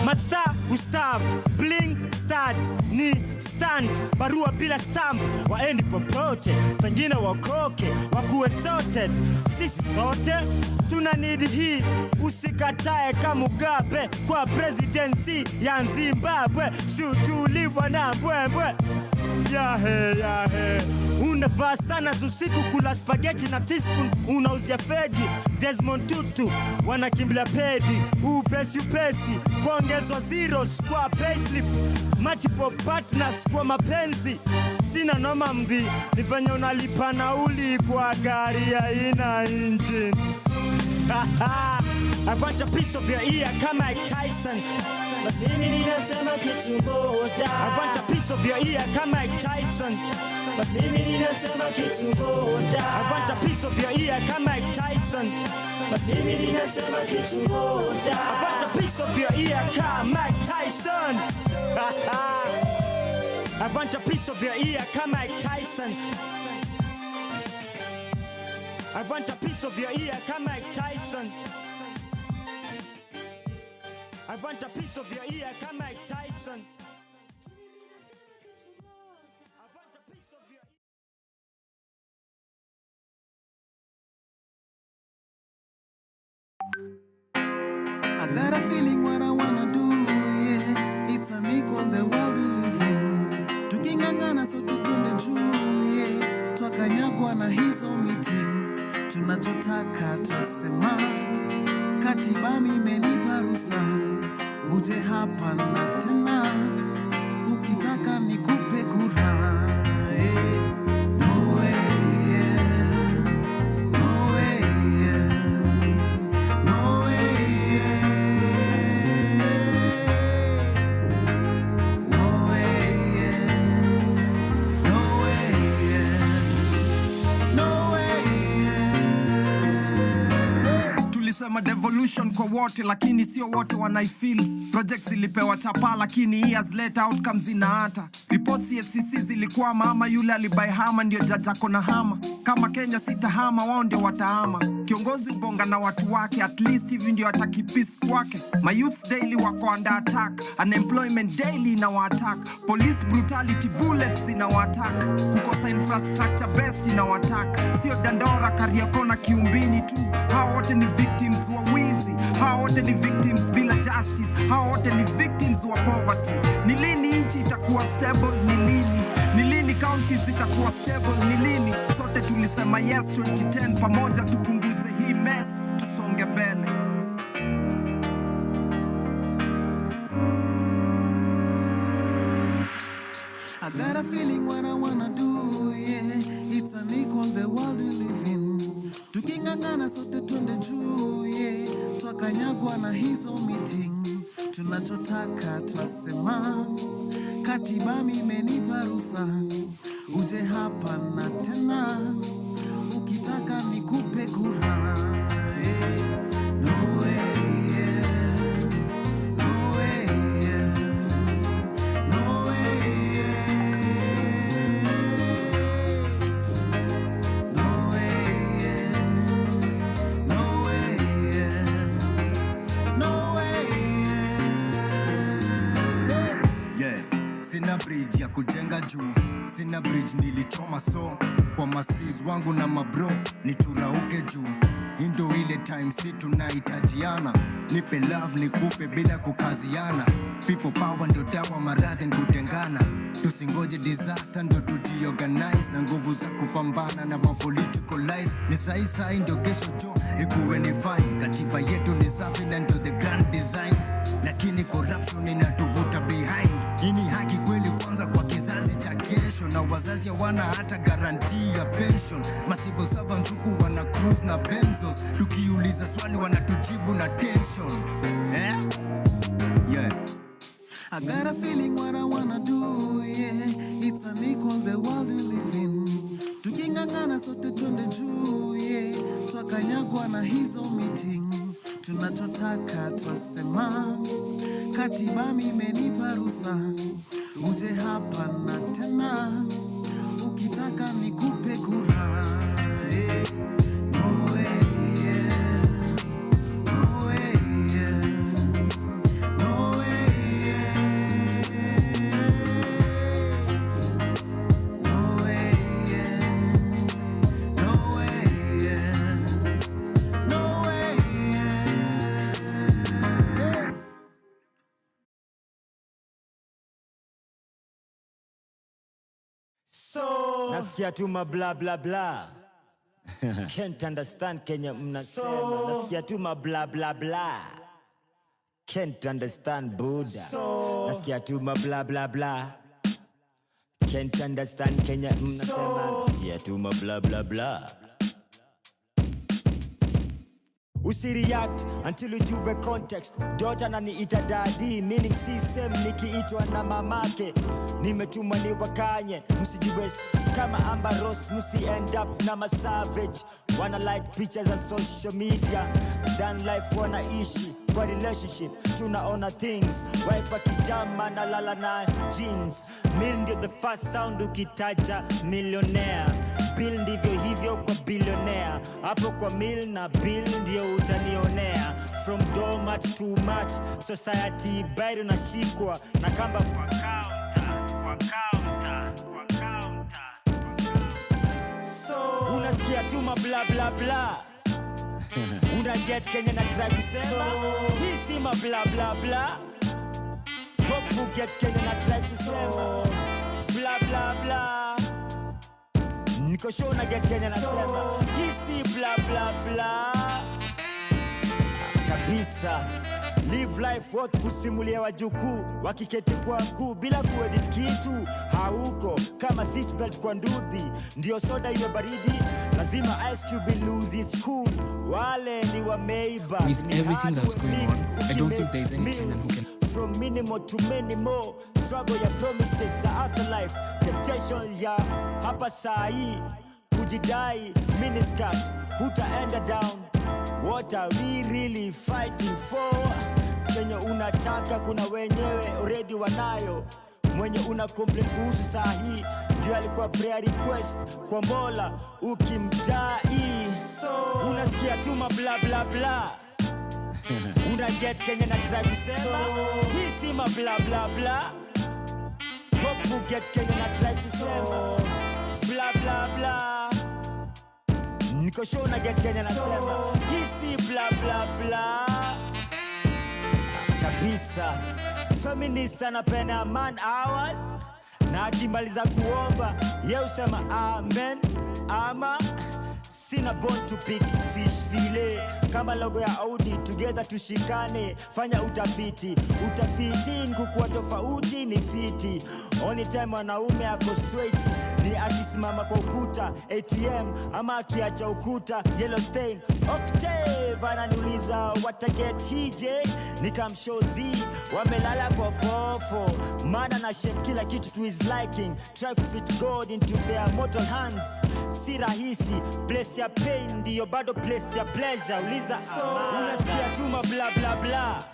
Master Gustav, bling starts ni stand. Barua bila stamp, waendi popote. Pengine wakoke, wakuwe sorted. Sisi sote, tuna need hii. Usikatae kama Mugabe kwa presidency ya Zimbabwe. Shutuliwa na mbwembwe. Yahe, yahe. Unavaa sana usiku kula spaghetti na teaspoon. Unauzia fegi, Desmond Tutu wanakimbia pedi. Upesi upesi, kuongezwa zeros kwa payslip. Multiple partners kwa mapenzi. Sina noma mdhi, ni venye unalipa nauli kwa gari ya ina engine. I want a piece of your ear kama Mike Tyson. But mimi ninasema kitu moja. I want a piece of your ear kama Mike Tyson. But mimi ninasema kitu moja. I want a piece of your ear kama Mike Tyson. But mimi ninasema kitu moja. I want a piece of your ear kama Mike Tyson. I want a piece of your ear kama Mike Tyson. I want a piece of your ear kama Mike Tyson. I want a piece of your ear kama Mike Tyson. tunachotaka twasema, katiba imenipa ruhusa uje hapa na tena, ukitaka nikupe kura. No way, yeah. No way, yeah. No way, yeah. No way, yeah. No way, yeah. No way, yeah. Tulisema devolution kwa wote, lakini sio wote wanaifeel. Projects zilipewa chapa, lakini years later outcomes zinaata. Reports CSCC zilikuwa mama yule alibai hama ndio jajako na hama. Kama Kenya sitahama, wao ndio watahama. Kiongozi bonga na watu wake, at least hivi ndio ataki peace kwake. My youth daily wako under attack, unemployment daily na wa-attack, police brutality bullets ina wa-attack, kukosa infrastructure best ina wa-attack. Sio Dandora, Kariakoo na Kiumbini tu, hao wote ni victims wa wizi, hao wote ni victims bila justice, hao wote ni victims wa poverty. Ni lini nchi itakuwa stable? Ni lini? Ni lini counties zitakuwa stable? Ni lini? Sote tulisema yes 2010, pamoja tupunguze hii mess, tusonge mbele. I got a feeling what I wanna do, yeah. It's unequal the world we live in. Tukingangana sote twende juu, yeah. Twakanyagwa na hizo meeting. Tunachotaka twasema, katiba imenipa ruhusa uje hapa na tena, ukitaka nikupe kura. No way, yeah. No way, yeah. No way, yeah. No way, yeah. No way, yeah. No way, yeah. Yeah, sina bridge ya kujenga juu, sina bridge nilichoma, so kwa masis wangu na mabro niturauke juu. Indo ile time si tunahitajiana, nipe love nikupe bila kukaziana. People power ndo dawa maradhi kutengana, tusingoje disaster ndo tujiorganize, na nguvu za kupambana na political lies. Ni sai ndo kesho jo ikuwe ni fine, katiba yetu ni safi na ndo the grand design, lakini corruption inatuvuta behind. Ini haki kweli kwanza kwa kizazi cha kesho, na wazazi hawana hata guarantee ya pension. Masivo sava njuku wana cruise na benzos, tukiuliza swali wanatujibu na tension. Yeah. I got a feeling what I wanna do, yeah. It's unequal the world we live in. Tukingangana sote twende juu, yeah. Twakanyagwa na hizo meeting. Tunachotaka twasema, katiba imenipa ruhusa uje hapa na tena, ukitaka nikupe kura. No way, yeah. No way, yeah. No way, yeah. No way, yeah. No way, yeah. No way, yeah. So nasikia tu ma bla bla bla. Can't understand Kenya mnasema. Nasikia tu ma bla bla bla. Can't understand Buddha. Nasikia tu ma bla bla bla. Can't understand Kenya mnasema. Nasikia tu ma bla bla bla. Usireact until you jube context. Daughter naniita daddy, meaning si same nikiitwa na mamake. Nimetuma ni wakanye, msijiwest kama Amber Rose, msi end up na ma savage. Wanna like pictures on social media, than life wanaishi kwa relationship. Tunaona things, wife akijama na lala na jeans. Mill ndio the first sound ukitaja millionaire. Bill ndivyo hivyo kwa billionaire. Hapo kwa mill na bill ndio utanionea. From doormat to mat, society bado nashikwa na kamba kwa counter. So unasikia tu ma bla bla bla. Una get Kenya na try kusema hii si ma bla bla bla. Hope get Kenya na try kusema bla bla bla. niko show na get Kenya nasema hisi bla bla bla kabisa. Live life what kusimulia wajukuu wakiketi kwa mguu bila kuedit kitu hauko kama seatbelt kwa nduthi ndio soda iwe baridi lazima ice cube lose its cool wale ni wa Maybach with everything that's going on I don't think there's any Kenyan who can from minimal to many more struggle ya promises za afterlife temptation ya hapa sahi kujidai miniskirt hutaenda down. What are we really fighting for? Kenye unataka kuna wenyewe already wanayo. Mwenye una complain kuhusu saa hii ndio alikuwa prayer request kwa Mola ukimdai. Unasikia tu bla bla bla. Una get Kenya na try kusema hii si bla bla bla. Hope you get Kenya na try kusema bla bla bla. Niko show na get Kenya nasema hisi bla bla bla kabisa. Feminist anapenda man hours na akimaliza kuomba yeye usema amen ama sina born to pick fish fillet kama logo ya Audi together tushikane fanya utafiti kukuwa tofauti ni fiti only time wanaume ako straight ni akisimama kwa ukuta ATM ama akiacha ukuta yellow stain Octave ananiuliza what I get TJ nikamshozi wamelala kwa fofo maana na shape kila kitu to his liking try to fit God into their mortal hands si rahisi place ya pain ndio bado place ya pleasure uliza unasikia tu bla bla bla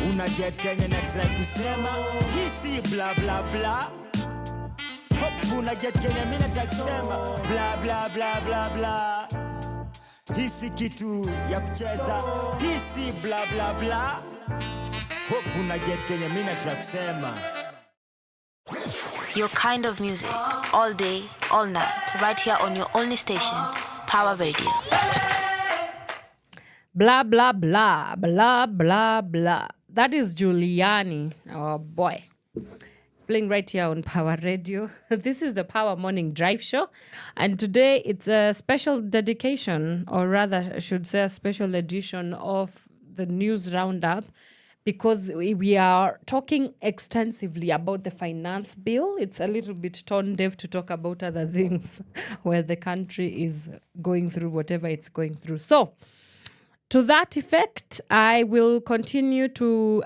una get Kenya na try kusema hisi bla bla bla hope una get Kenya mimi nataka kusema bla bla bla bla bla hisi kitu ya kucheza hisi bla bla bla hope una get Kenya mimi nataka kusema Your kind of music, all day, all night, right here on your only station, Power Radio. Blah, blah, blah, blah, blah, blah. That is Giuliani. Oh, boy. Playing right here on Power Radio. This is the Power Morning Drive Show. And today it's a special dedication, or rather, I should say a special edition of the News Roundup, because we are talking extensively about the finance bill. It's a little bit tone deaf to talk about other things where the country is going through whatever it's going through. So, to that effect, I will continue to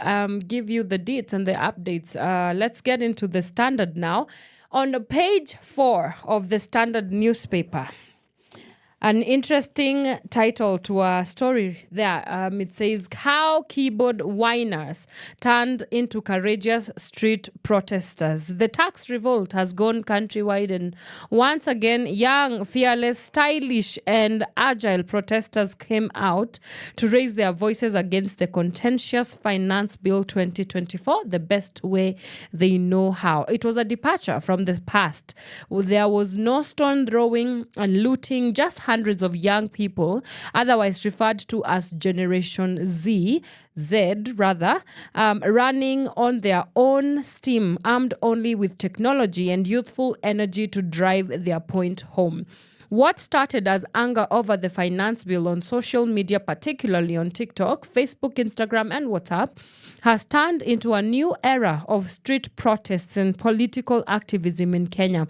give you the deets and the updates. Let's get into the Standard now. On page 4 of the Standard newspaper, an interesting title to a story there. It says, How Keyboard Whiners Turned into Courageous Street Protesters. The tax revolt has gone countrywide, and once again, young, fearless, stylish, and agile protesters came out to raise their voices against the contentious Finance Bill 2024 the best way they know how. It was a departure from the past. There was no stone throwing and looting, just hundreds of young people, otherwise referred to as Generation Z, running on their own steam, armed only with technology and youthful energy to drive their point home. What started as anger over the finance bill on social media, particularly on TikTok, Facebook, Instagram, and WhatsApp, has turned into a new era of street protests and political activism in Kenya.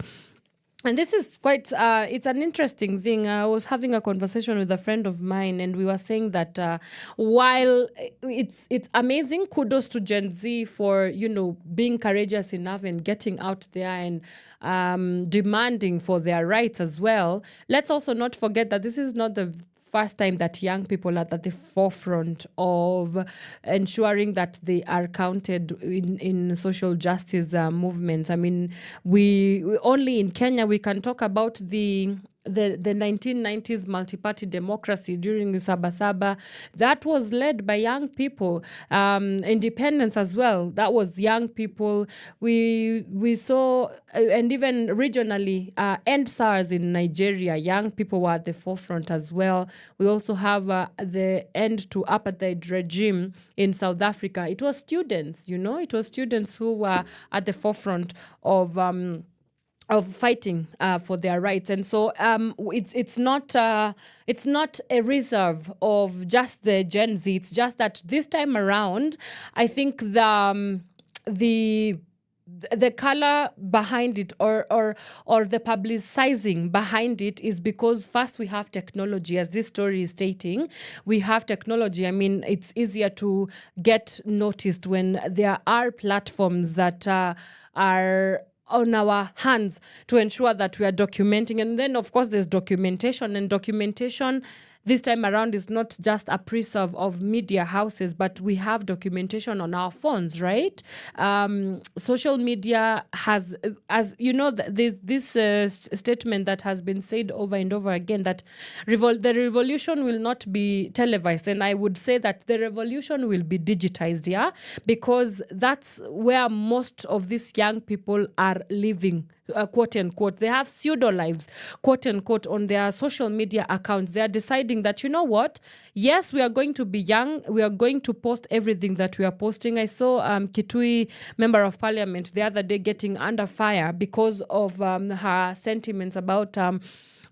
And this is quite, it's an interesting thing. I was having a conversation with a friend of mine, and we were saying that while it's amazing, kudos to Gen Z for, being courageous enough and getting out there and demanding for their rights as well. Let's also not forget that this is not the first time that young people are at the forefront of ensuring that they are counted in social justice movements. I mean, we only in Kenya, we can talk about the 1990s multi-party democracy during Sabasaba. That was led by young people. Independence as well, that was young people. We saw, and even regionally, End SARS in Nigeria, young people were at the forefront as well. We also have the end to apartheid regime in South Africa. It was students, it was students who were at the forefront of fighting for their rights. And so it's not a reserve of just the Gen Z. It's just that this time around, I think the color behind it, or the publicizing behind it, is because first we have technology. As this story is stating, we have technology. I mean, it's easier to get noticed when there are platforms that are on our hands to ensure that we are documenting. And then, of course, there's documentation. And documentation this time around is not just a preserve of media houses, but we have documentation on our phones, right? Social media has, as you know, there's this statement that has been said over and over again, that the revolution will not be televised. And I would say that the revolution will be digitized, yeah? Because that's where most of these young people are living, quote unquote. They have pseudo lives, quote unquote, on their social media accounts. They are deciding that, you know what, yes, we are going to be young, we are going to post everything that we are posting. I saw Kitui, member of parliament, the other day getting under fire because of her sentiments about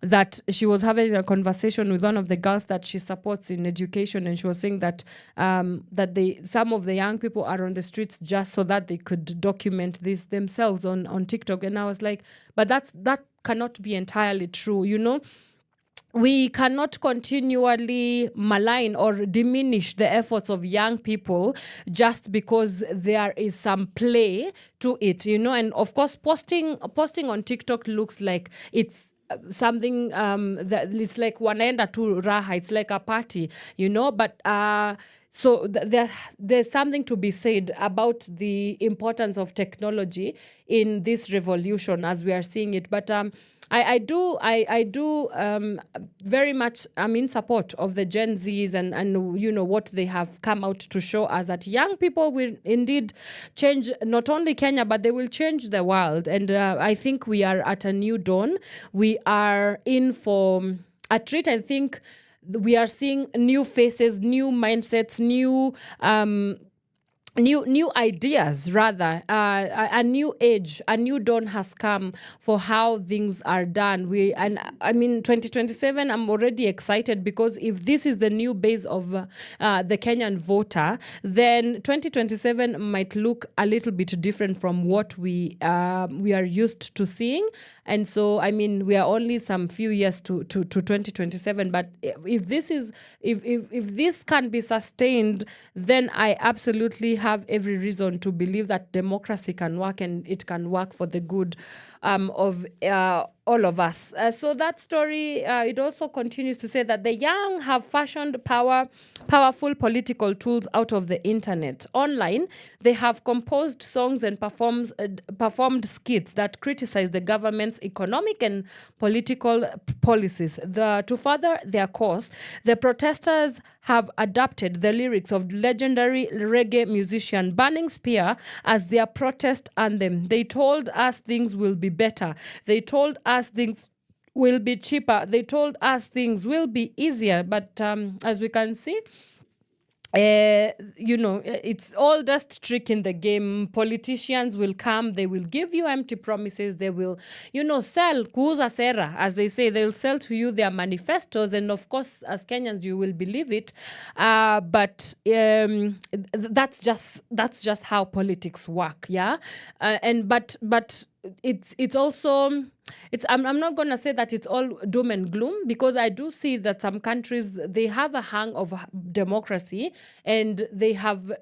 that she was having a conversation with one of the girls that she supports in education, and she was saying that some of the young people are on the streets just so that they could document this themselves on TikTok. And I was like, but that cannot be entirely true, you know. We cannot continually malign or diminish the efforts of young people just because there is some play to it, you know. And of course, posting on TikTok looks like it's something that it's like wanaenda tu raha, it's like a party, you know. But so there's something to be said about the importance of technology in this revolution as we are seeing it. But I do very much, I'm in support of the Gen Zs and you know what they have come out to show us, that young people will indeed change not only Kenya, but they will change the world. And I think we are at a new dawn. We are in for a treat. I think we are seeing new faces, new mindsets, new ideas, rather. A new age, a new dawn has come for how things are done. And I mean, 2027, I'm already excited, because if this is the new base of the Kenyan voter, then 2027 might look a little bit different from what we are used to seeing. And so, I mean, we are only some few years to 2027. But if this can be sustained, then I absolutely have every reason to believe that democracy can work, and it can work for the good of all of us. So that story, it also continues to say that the young have fashioned powerful political tools out of the internet. Online, they have composed songs and performed skits that criticize the government's economic and political policies. To further their cause, the protesters have adapted the lyrics of legendary reggae musician Burning Spear as their protest anthem. They told us things will be better. They told us things will be cheaper. They told us things will be easier. But as we can see, you know, it's all just trick in the game. Politicians will come, they will give you empty promises, they will, you know, sell, kuuza sera, as they say. They'll sell to you their manifestos, and of course, as Kenyans, you will believe it. But that's just how politics work, yeah. But it's also, I'm not going to say that it's all doom and gloom, because I do see that some countries, they have a hang of democracy, and they have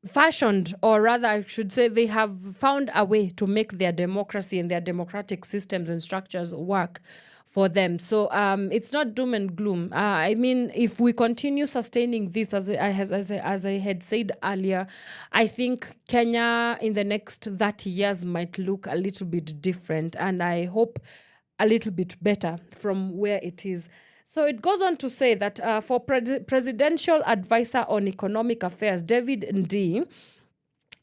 fashioned, or rather I should say, they have found a way to make their democracy and their democratic systems and structures work for them. So it's not doom and gloom. I mean, if we continue sustaining this, as I had said earlier, I think Kenya in the next 30 years might look a little bit different, and I hope a little bit better from where it is. So it goes on to say that for presidential advisor on economic affairs, David Ndii,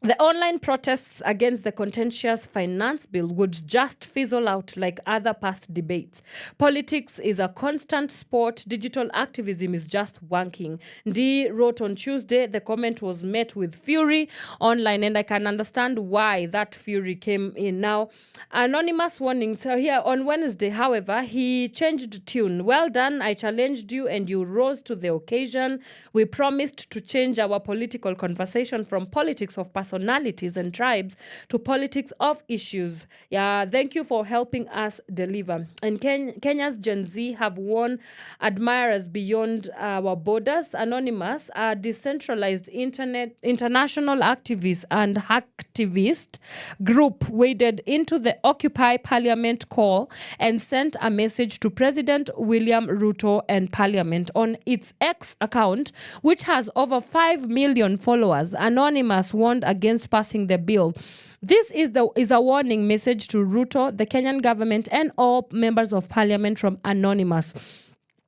The online protests against the contentious finance bill would just fizzle out like other past debates. Politics is a constant sport. Digital activism is just wanking. Ndi wrote on Tuesday, the comment was met with fury online, and I can understand why that fury came in. Now, anonymous warnings are here on Wednesday. However, he changed tune. Well done. I challenged you and you rose to the occasion. We promised to change our political conversation from politics of personalities and tribes to politics of issues. Yeah, thank you for helping us deliver. And Kenya's Gen Z have won admirers beyond our borders. Anonymous, a decentralized international activist and hacktivist group waded into the Occupy Parliament call and sent a message to President William Ruto and Parliament on its X account, which has over 5 million followers. Anonymous warned against passing the bill. This is a warning message to Ruto, the Kenyan government, and all members of parliament from Anonymous.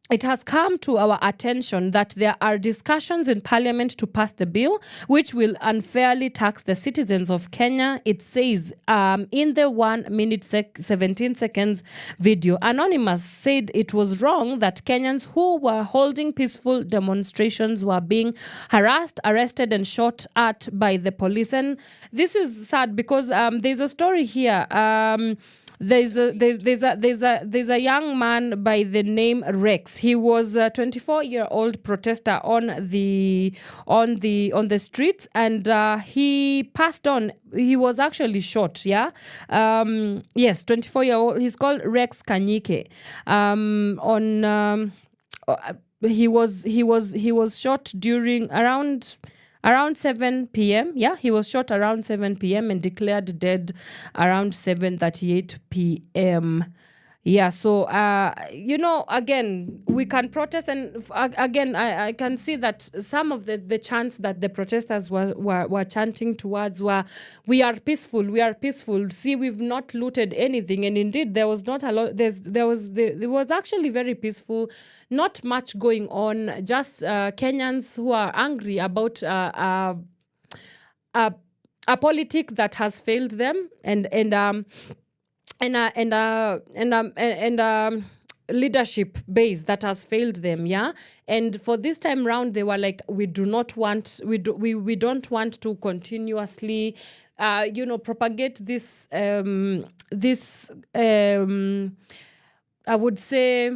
It has come to our attention that there are discussions in Parliament to pass the bill, which will unfairly tax the citizens of Kenya, it says in the 1 minute 17 seconds video. Anonymous said it was wrong that Kenyans who were holding peaceful demonstrations were being harassed, arrested, and shot at by the police. And this is sad because there's a story here. There's a young man by the name Rex. He was a 24-year-old protester on the streets, and he passed on. He was actually shot. Yeah, yes, 24-year-old. He's called Rex Kanyike. He was shot during around 7 p.m. Yeah, he was shot around 7 p.m. and declared dead around 7:38 p.m. Yeah, so, again, we can protest. And again, I can see that some of the chants that the protesters were chanting towards were, we are peaceful, we are peaceful. See, we've not looted anything. And indeed, there was not a lot. There was actually very peaceful, not much going on, just Kenyans who are angry about a politic that has failed them and leadership base that has failed them. Yeah, and for this time round, they were like, we don't want to continuously propagate this I would say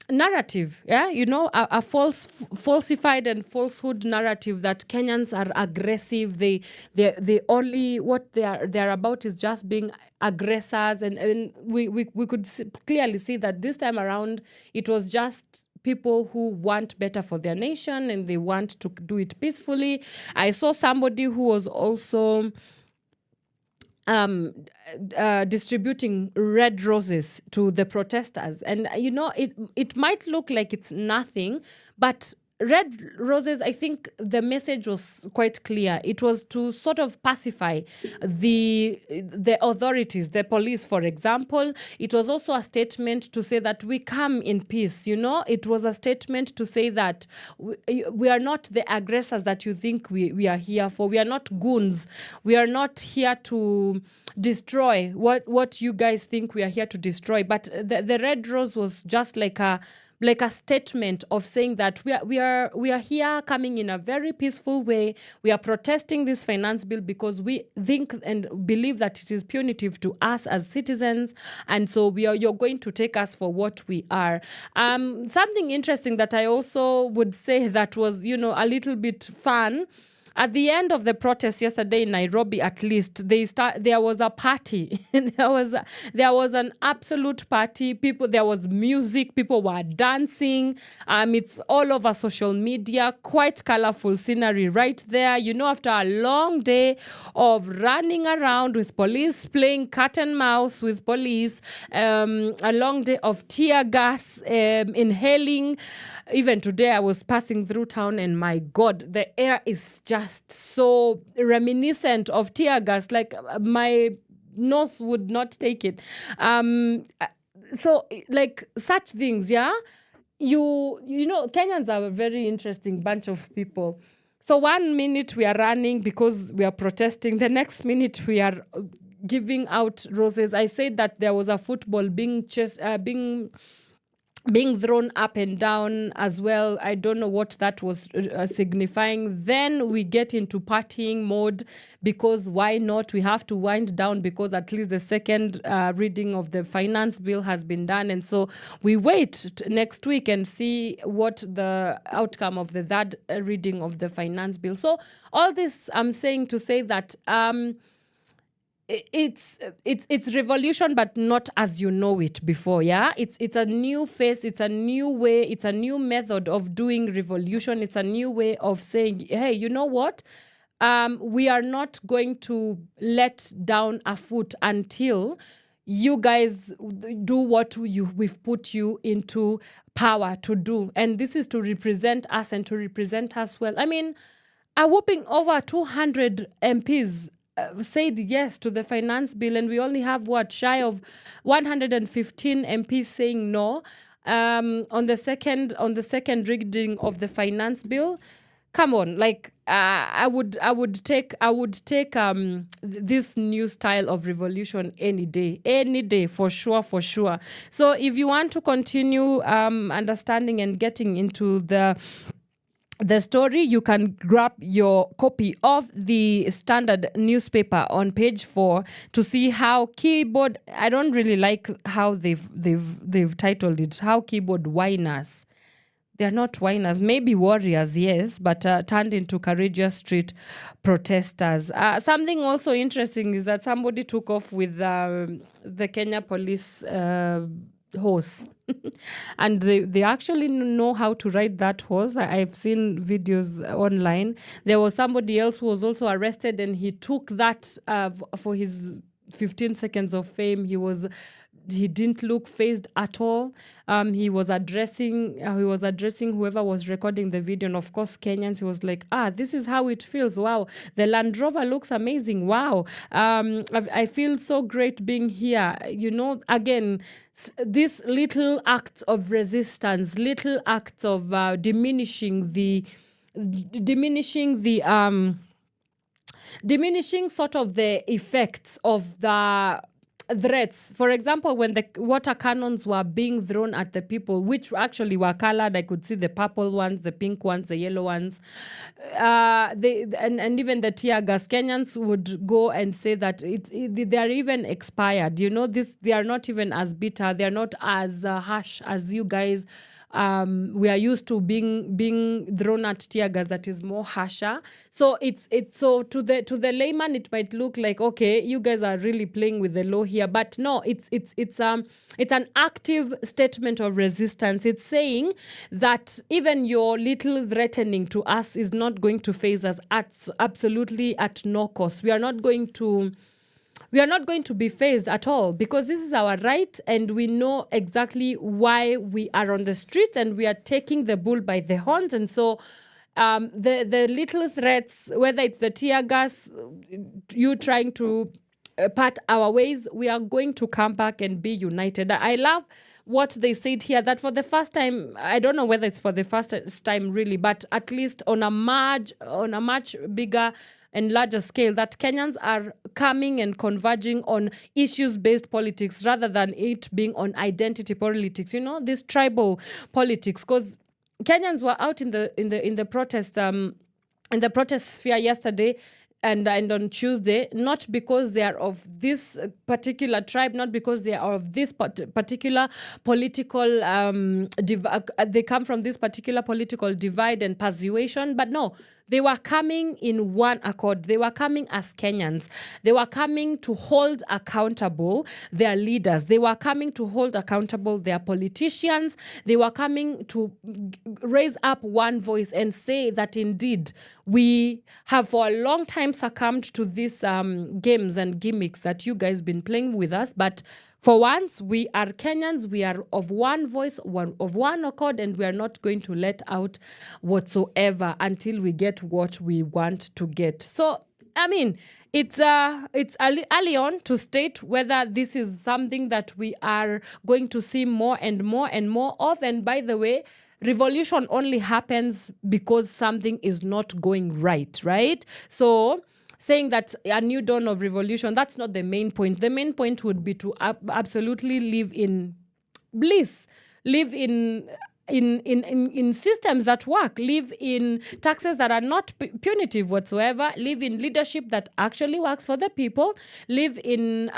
narrative, yeah, a falsified and falsehood narrative that Kenyans are aggressive. They only, what they're about is just being aggressors, and we could clearly see that this time around it was just people who want better for their nation and they want to do it peacefully. I saw somebody who was also distributing red roses to the protesters. And, it might look like it's nothing, but red roses, I think the message was quite clear. It was to sort of pacify the authorities, the police, for example. It was also a statement to say that we come in peace, It was a statement to say that we are not the aggressors that you think we are here for. We are not goons. We are not here to destroy what you guys think we are here to destroy. But the red rose was just like a statement of saying that we are here coming in a very peaceful way. We are protesting this finance bill because we think and believe that it is punitive to us as citizens, and so you're going to take us for what we are. Something interesting that I also would say that was a little bit fun. At the end of the protest yesterday in Nairobi, at least, there was a party. there was an absolute party. There was music. People were dancing. It's all over social media. Quite colorful scenery right there. After a long day of running around with police, playing cat and mouse with police, a long day of tear gas, inhaling. Even today, I was passing through town, and my God, the air is just so reminiscent of tear gas. Like my nose would not take it. So, like such things, yeah. Kenyans are a very interesting bunch of people. So 1 minute we are running because we are protesting. The next minute we are giving out roses. I said that there was a football being thrown up and down as well. I don't know what that was signifying. Then we get into partying mode because why not? We have to wind down because at least the second reading of the finance bill has been done. And so we wait next week and see what the outcome of the third reading of the finance bill. So all this I'm saying to say that it's revolution, but not as you know it before. Yeah, it's a new face, it's a new way, it's a new method of doing revolution. It's a new way of saying, hey, you know what? We are not going to let down a foot until you guys do what we've put you into power to do, and this is to represent us and to represent us well. I mean, a whooping over 200 MPs said yes to the finance bill, and we only have shy of 115 MPs saying no on the second reading of the finance bill. Come on, like I would take this new style of revolution any day for sure. So if you want to continue understanding and getting into the story, you can grab your copy of the Standard newspaper on page 4 to see how keyboard. I don't really like how they've titled it. How keyboard whiners. They're not whiners, maybe warriors, yes, but turned into courageous street protesters. Something also interesting is that somebody took off with the Kenya police horse. And they actually know how to ride that horse. I've seen videos online. There was somebody else who was also arrested, and he took that for his 15 seconds of fame. He didn't look phased at all. He was addressing whoever was recording the video, and of course Kenyans. He was like, this is how it feels. Wow, the Land Rover looks amazing. Wow, I feel so great being here. You know, again, these little acts of resistance, little acts of diminishing sort of the effects of the threats. For example, when the water cannons were being thrown at the people, which actually were colored, I could see the purple ones, the pink ones, the yellow ones, and even the tear gas. Kenyans would go and say that they are even expired. You know, they are not even as bitter. They are not as harsh as you guys. We are used to being thrown at tear gas that is more harsher. So it's so to the layman it might look like, okay, you guys are really playing with the law here, but no, it's an active statement of resistance. It's saying that even your little threatening to us is not going to faze us absolutely at no cost. We are not going to be phased at all, because this is our right, and we know exactly why we are on the streets, and we are taking the bull by the horns. And so the little threats, whether it's the tear gas, you trying to part our ways, we are going to come back and be united. I love what they said here, that for the first time, I don't know whether it's for the first time really, but at least on a much bigger and larger scale, that Kenyans are coming and converging on issues-based politics rather than it being on identity politics. You know, this tribal politics, because Kenyans were out in the protest in the protest sphere yesterday and on Tuesday, not because they are of this particular tribe, not because they are of this particular political they come from this particular political divide and persuasion, but no, they were coming in one accord. They were coming as Kenyans. They were coming to hold accountable their leaders. They were coming to hold accountable their politicians. They were coming to raise up one voice and say that indeed we have for a long time succumbed to these games and gimmicks that you guys been playing with us. But for once, we are Kenyans, we are of one voice, of one accord, and we are not going to let out whatsoever until we get what we want to get. So, I mean, it's early on to state whether this is something that we are going to see more and more and more of. And by the way, revolution only happens because something is not going right? So saying that a new dawn of revolution, that's not the main point. The main point would be to absolutely live in bliss, live in systems that work, live in taxes that are not punitive whatsoever, live in leadership that actually works for the people, live in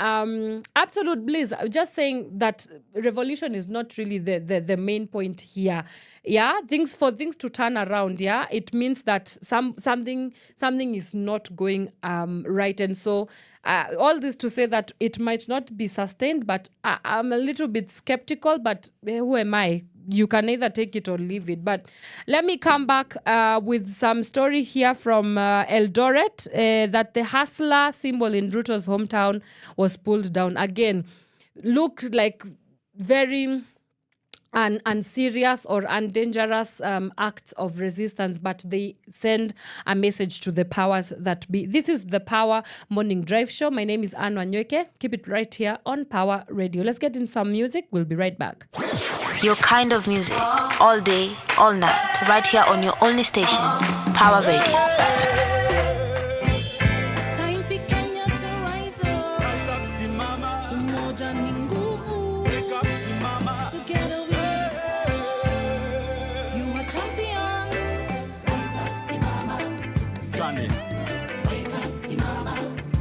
absolute bliss. Just saying that revolution is not really the main point here. Yeah, for things to turn around, yeah, it means that something is not going right. And so all this to say that it might not be sustained, but I'm a little bit skeptical, but who am I? You can either take it or leave it. But let me come back with some story here from Eldoret that the hustler symbol in Ruto's hometown was pulled down. Again, looked like very unserious or undangerous acts of resistance, but they send a message to the powers that be. This is the Power Morning Drive Show. My name is Wanyoike. Keep it right here on Power Radio. Let's get in some music. We'll be right back. Your kind of music, all day, all night, right here on your only station, Power Radio.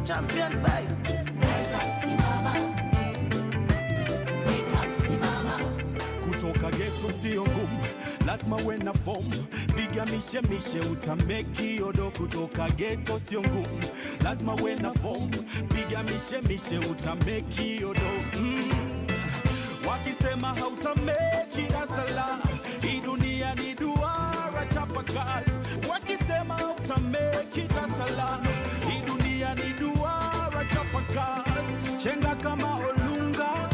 Champion vibes. Rise up, simama. Wake up, simama. Kutoka ghetto sio ngumu, lazima uwe na form. Piga mishe utameki odo. Kutoka ghetto sio ngumu, lazima uwe na form. Piga mishe utameki odo. Wakisema hautameki sala, hii dunia ni duara, chapa kazi. Wakisema hautameki sala, hii dunia ni duara, chapa kazi. Chenga kama Olunga,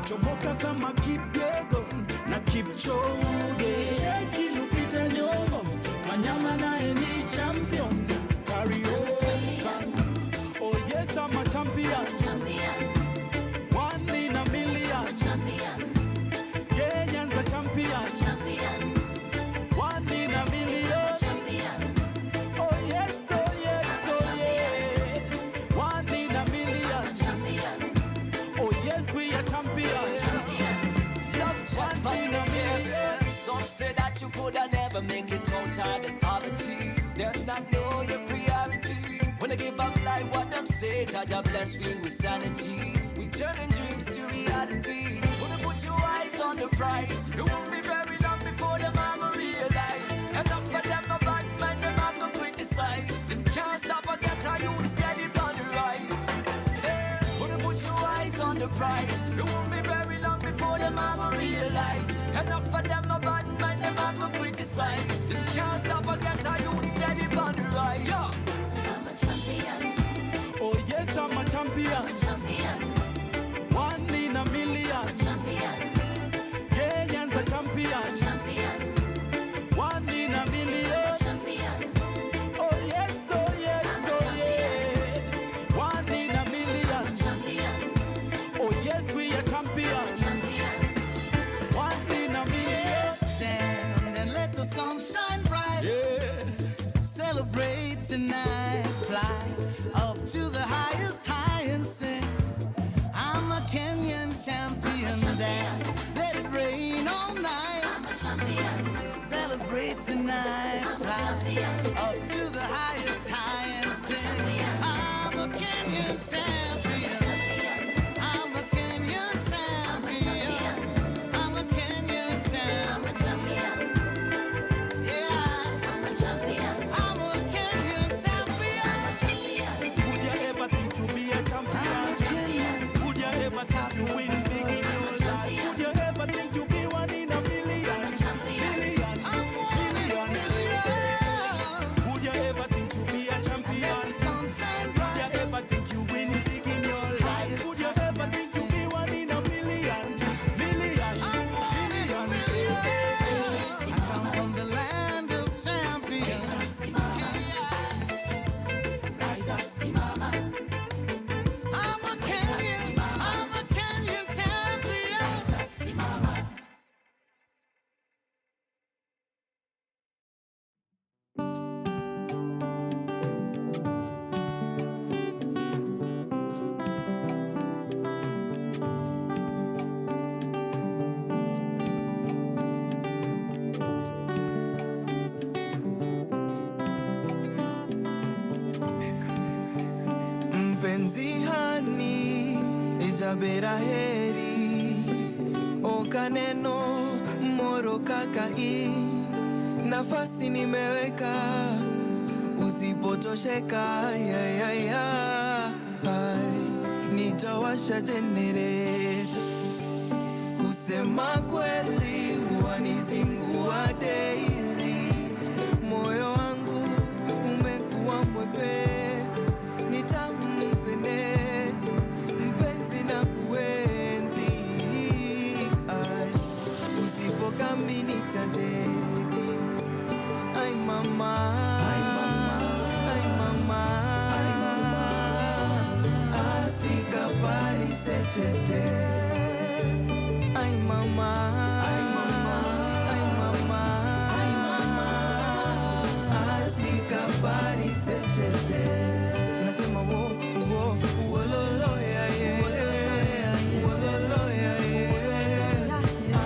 chomoka kama Kipyego na Kipchoge. Cheki Lupita Nyong'o, Wanyama naye ni champion. Carry on. Oh yes, I'm a champion. One in a million. Kenyans a champion. One in a million. Oh yes, oh yes, oh yes. One in a million. Oh yes, we are champions. One in a million. Some say that you coulda never make it out of the poverty. Then I know your priority. When I give up like what them say, Jah bless me with sanity. We turning dreams to reality. Wanna put your eyes on the prize. It won't be very long before them I'ma realize. Enough of them a bad mind, them I go criticize. Them can't stop us, get our youth steady on the rise. Yeah. Wanna put your eyes on the prize. It won't be very long before them I'ma realize. Enough of them a bad mind, them I go criticize. Them can't stop us, get our youth steady on the rise. Yeah. I'm a champion. Oh yes, I'm a champion. One in a million. Kenyans a champion. One in a million. Oh yes, oh yes, oh yes. One in a million. Oh yes, we are champions. One in a million. Stand and let the sun shine bright. Yeah. Celebrate tonight. Fly up to the highest high and sing. I'm a Kenyan champion. Dance, let it rain all night. I'm a champion. Celebrate tonight. Fly up to the highest high and sing. I'm a Kenyan champion. I'm a Kenyan champion. I'm a Kenyan champion. Yeah, I'm a champion. I'm a Kenyan champion. Would you ever think you'd be a champion? Would you ever think you win big in your life? Would you ever think you'd be one in a million? Million. Would you ever think you'd be a champion? Would you ever think you win big in your life? Would you ever think you'd be one in a million? Million. I come from the land of champions. Rise up, Simama. I'm a Kenyan Kabera heri Okaneno moro kakai Nafasi nimeweka Usipotosheka Nitawasha generator Kusema kweli wanizingua daily Moyo wangu umekuwa mwepesi Nitamfinesi mpenzi na kuenzi Usipokambi nitadedi Ay mama Asika pari sechete Ay mama Asika pari sechete Nasema wo wololo ya wololo ya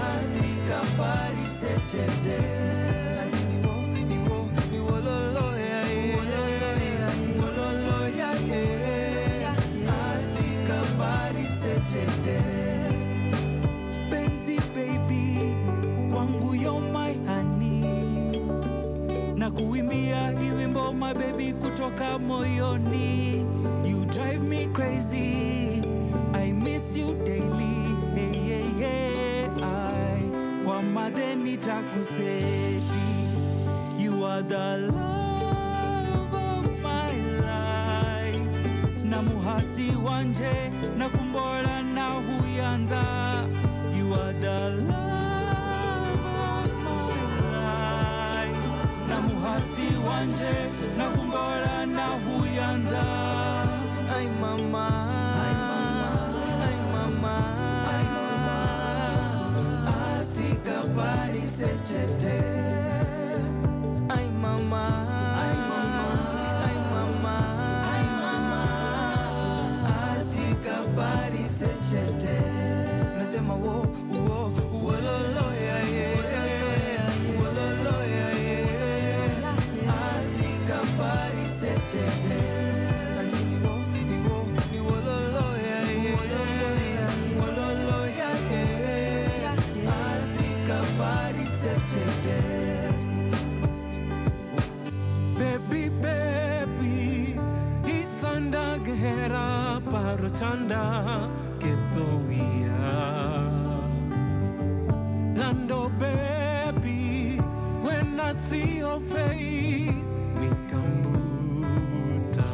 Asika pari sechete Natini ni wololo ya wololo ya Asika pari sechete Benzi baby, kwangu you're my honey. Na kuimbia hii wimbo my baby kutoka moyoni. You drive me crazy, I miss you daily. Hey, kwa madeni takuseti. You are the love of my life. Na muhasi wanje, na kumbora na huyanza. You are the love of my life. Na muhasi wanje, na kumbora na huyanza. Ay mama Asika pari sechete Ay mama Asika pari sechete Nasema wo wololo ya wololo ya Asika pari sechete Natini ni wololo ya wololo ya Asika pari sechete Baby, isanda gehera parochanda ketoia. Lando baby, when I see your face, mikambuta.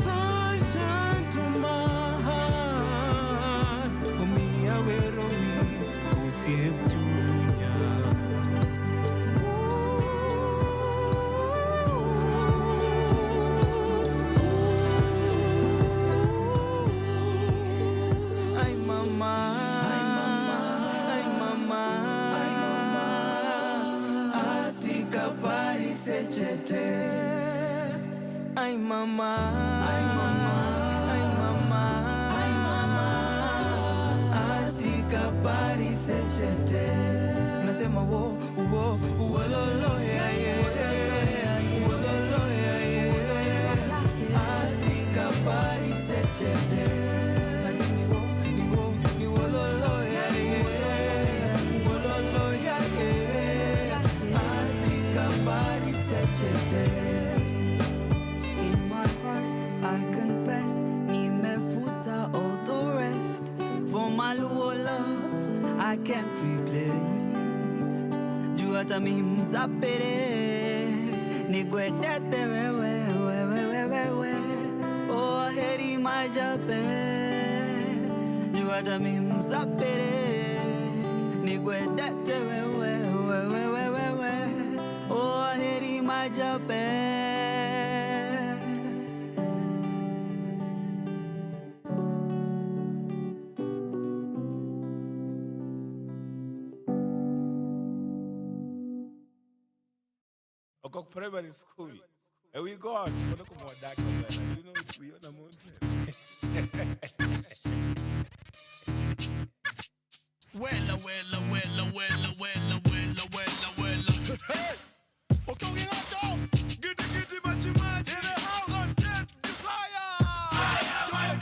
Sunshine to my heart, umia weroi, usieptunya. Asika pari sechete Ay mama Asika pari sechete Nasema wo wololo ya wololo ya Asika pari sechete Natini ni wololo ya wololo ya Asika pari sechete In my heart I confess nimefuta all the rest. For my Luo love I can't replace. Juu hata mi mzapere nikwedete wewe oh heri majabe. Juu hata mi mzapere nikwedete wewe oh heri majabe. Uko primary school. And we go out. You know we on a mountain. Wella. Hey! Okay, we got go. Giddy, machi. In the house on death, desire.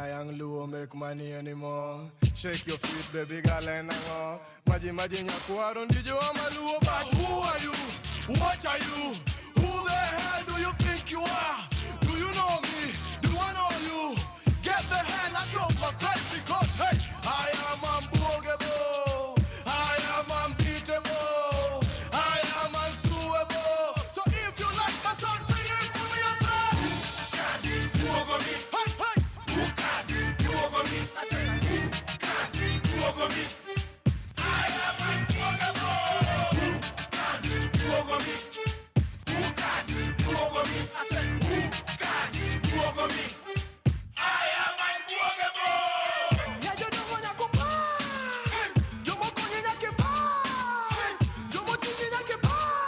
a young Luo make money anymore. Shake your feet, baby girl, and hang Maji nyakuaro ndijo ama Luo, but who are you? What are you? Who the hell do you think you are? Do you know me? Do I know you? Get the hell out of my face because hey, I am unbogable. I am unbeatable. I am unsuable. So if you like my song, sing it for me yourself. Who over me? Hey, hey. Who over me? I said, who over me? I am unbogable. Who over me? Who over me? I said, who over me? I am unbogable. Yeah, you don't wanna go back. You won't go in like a bar. You won't think in like a bar.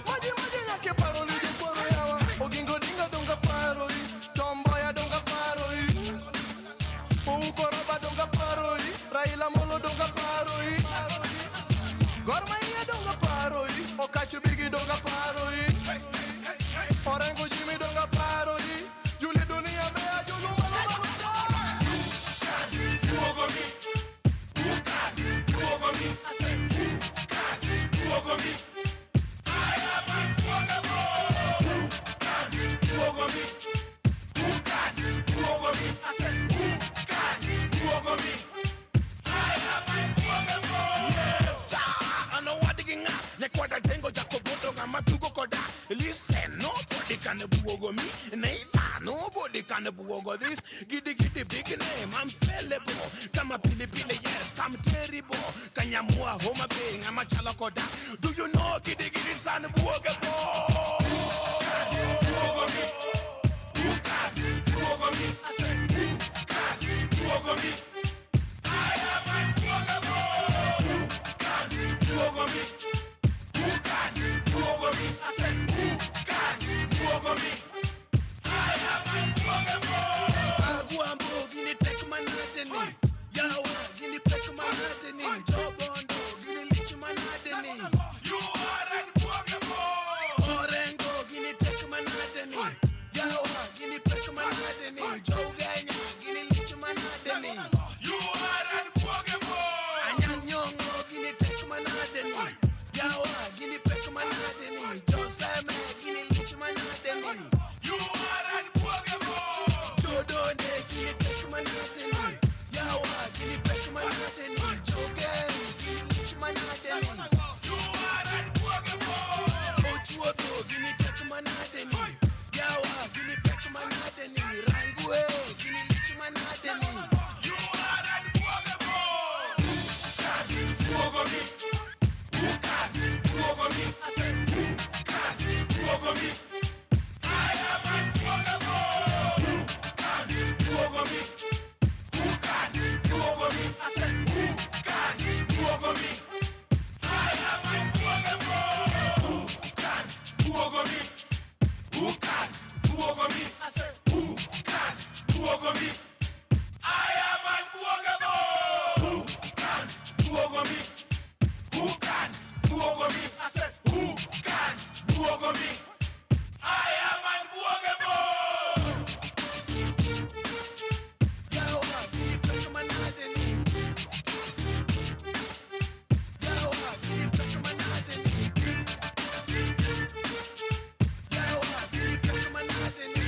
Maji like a paroli de Korea. Ogingo dinga donga paroli. Tomboya donga paroli. Ukoroba donga paroli. Raila Molo donga paroli. Gormaya donga paroli. Okachu Bigi donga paroli. Orengo Jimmy donga paroli. Julie Dunia Bea Julu Malama. Who over me? Who over me? I said, who over me? I am unbogable. Who over me? Who over me? I said, who over me? I am unbogable. Yes, I know what digging up. Nekwada tengo jacoboto gamatugo koda. Listen, nobody can buogo me. Neither nobody can buogo this. Giddy big name, I'm sellable. Kama pili yes, I'm terrible. Kanyamua homa bing, I'm a chalakoda. Do you know giddy son buogo? Over me. Over me. I said, over me. I am unbogable. Over me. Over me. I said, over me. I am unbogable. Aguambo, gini take my nadeni. Yawa, gini take my nadeni. Jobondo, gini lich my nadeni. You are unbogable. Orengo, gini take my nadeni. Yawa, gini take my nadeni. Joganya, gini lich my nadeni. You are unbogable. Anyanyongo, gini take my nadeni. Yawa, gini take my nadeni. Joseme, gini lich my nadeni. You are unbogable. Jodone, gini take my nadeni. Yawa, gini take my nadeni. Jogen, gini lich my nadeni. You are unbogable. Ochuoto, gini take my nadeni. Yawa, gini take my nadeni. Rangue, gini lich my nadeni. You are unbogable. Over me. Over me. I said, over me. I am unbogable. Over me. Over me. I said, over me. I am unbogable. Over me. Over me. I said, over me. I am unbogable. Over me. Who over me? I said, who over me? I am unbogable. Yawa, gini take my nadeni. Yawa, gini take my nadeni. Yawa, gini take my nadeni.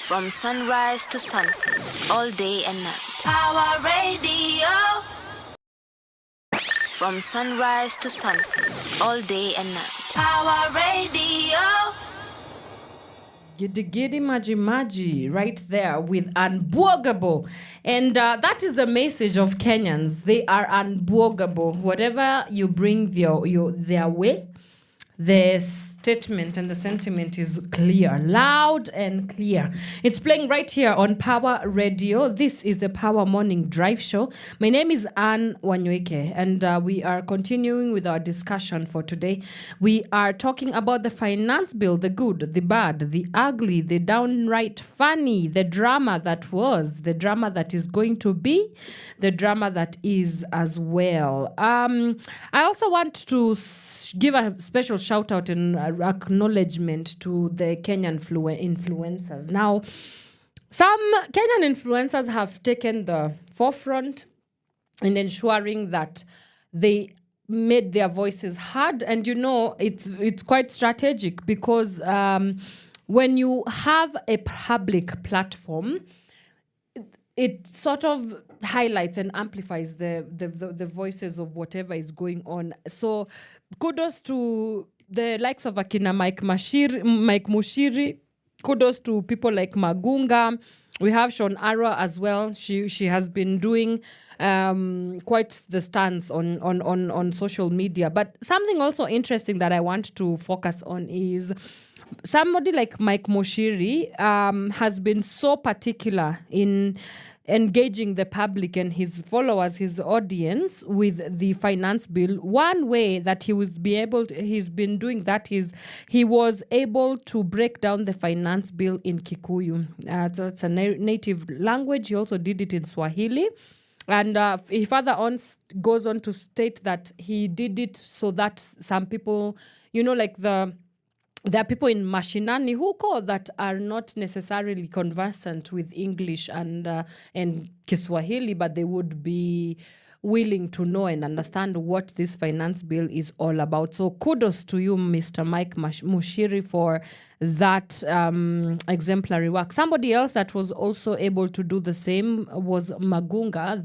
From sunrise to sunset, all day and night. Power Radio. From sunrise to sunset, all day and night. Power Radio. Giddy Maji right there with unbogable. And that is the message of Kenyans. They are unbogable. Whatever you bring their way, the statement and the sentiment is clear, loud and clear. It's playing right here on Power Radio. This is the Power Morning Drive Show. My name is Wanyoike, and we are continuing with our discussion for today. We are talking about the finance bill, the good, the bad, the ugly, the downright funny, the drama that was, the drama that is going to be, the drama that is as well. I also want to give a special shout out and acknowledgement to the Kenyan influencers. Now, some Kenyan influencers have taken the forefront in ensuring that they made their voices heard, and it's quite strategic because when you have a public platform, it sort of highlights and amplifies the voices of whatever is going on. So kudos to the likes of Akina Mike Mushiri, kudos to people like Magunga. We have Sean Arwa as well. She has been doing quite the stance on social media. But something also interesting that I want to focus on is somebody like Mike Mushiri has been so particular in engaging the public and his followers, his audience, with the finance bill. One way that he's been doing that is he was able to break down the finance bill in Kikuyu. So it's a native language. He also did it in Swahili. And he further on goes on to state that he did it so that some people, there are people in Mashinani huko that are not necessarily conversant with English and Kiswahili, but they would be willing to know and understand what this finance bill is all about. So kudos to you, Mr. Mike Mushiri, for that exemplary work. Somebody else that was also able to do the same was Magunga.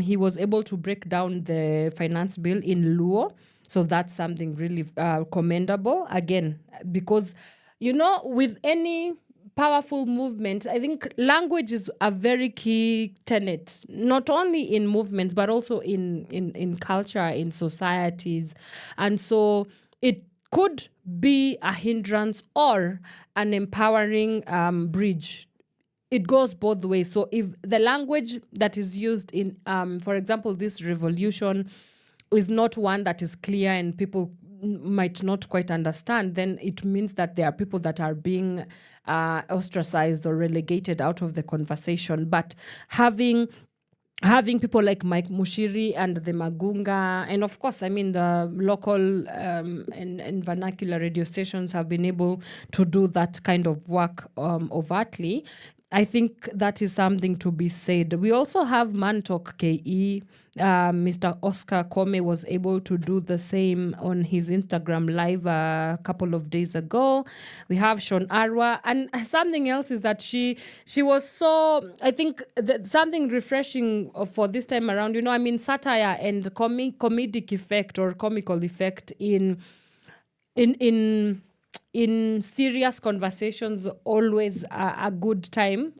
He was able to break down the finance bill in Luo. So that's something really commendable. Again, because, with any powerful movement, I think language is a very key tenet, not only in movements, but also in culture, in societies. And so it could be a hindrance or an empowering bridge. It goes both ways. So if the language that is used in, for example, this revolution is not one that is clear and people might not quite understand, then it means that there are people that are being ostracized or relegated out of the conversation. But having people like Mike Mushiri and the Magunga, and of course, the local and vernacular radio stations have been able to do that kind of work overtly. I think that is something to be said. We also have Mantok KE. Mr. Oscar Kome was able to do the same on his Instagram live a couple of days ago. We have Sean Arwa. And something else is that she was so, I think, something refreshing for this time around. Satire and comedic effect or comical effect in serious conversations, always a good time.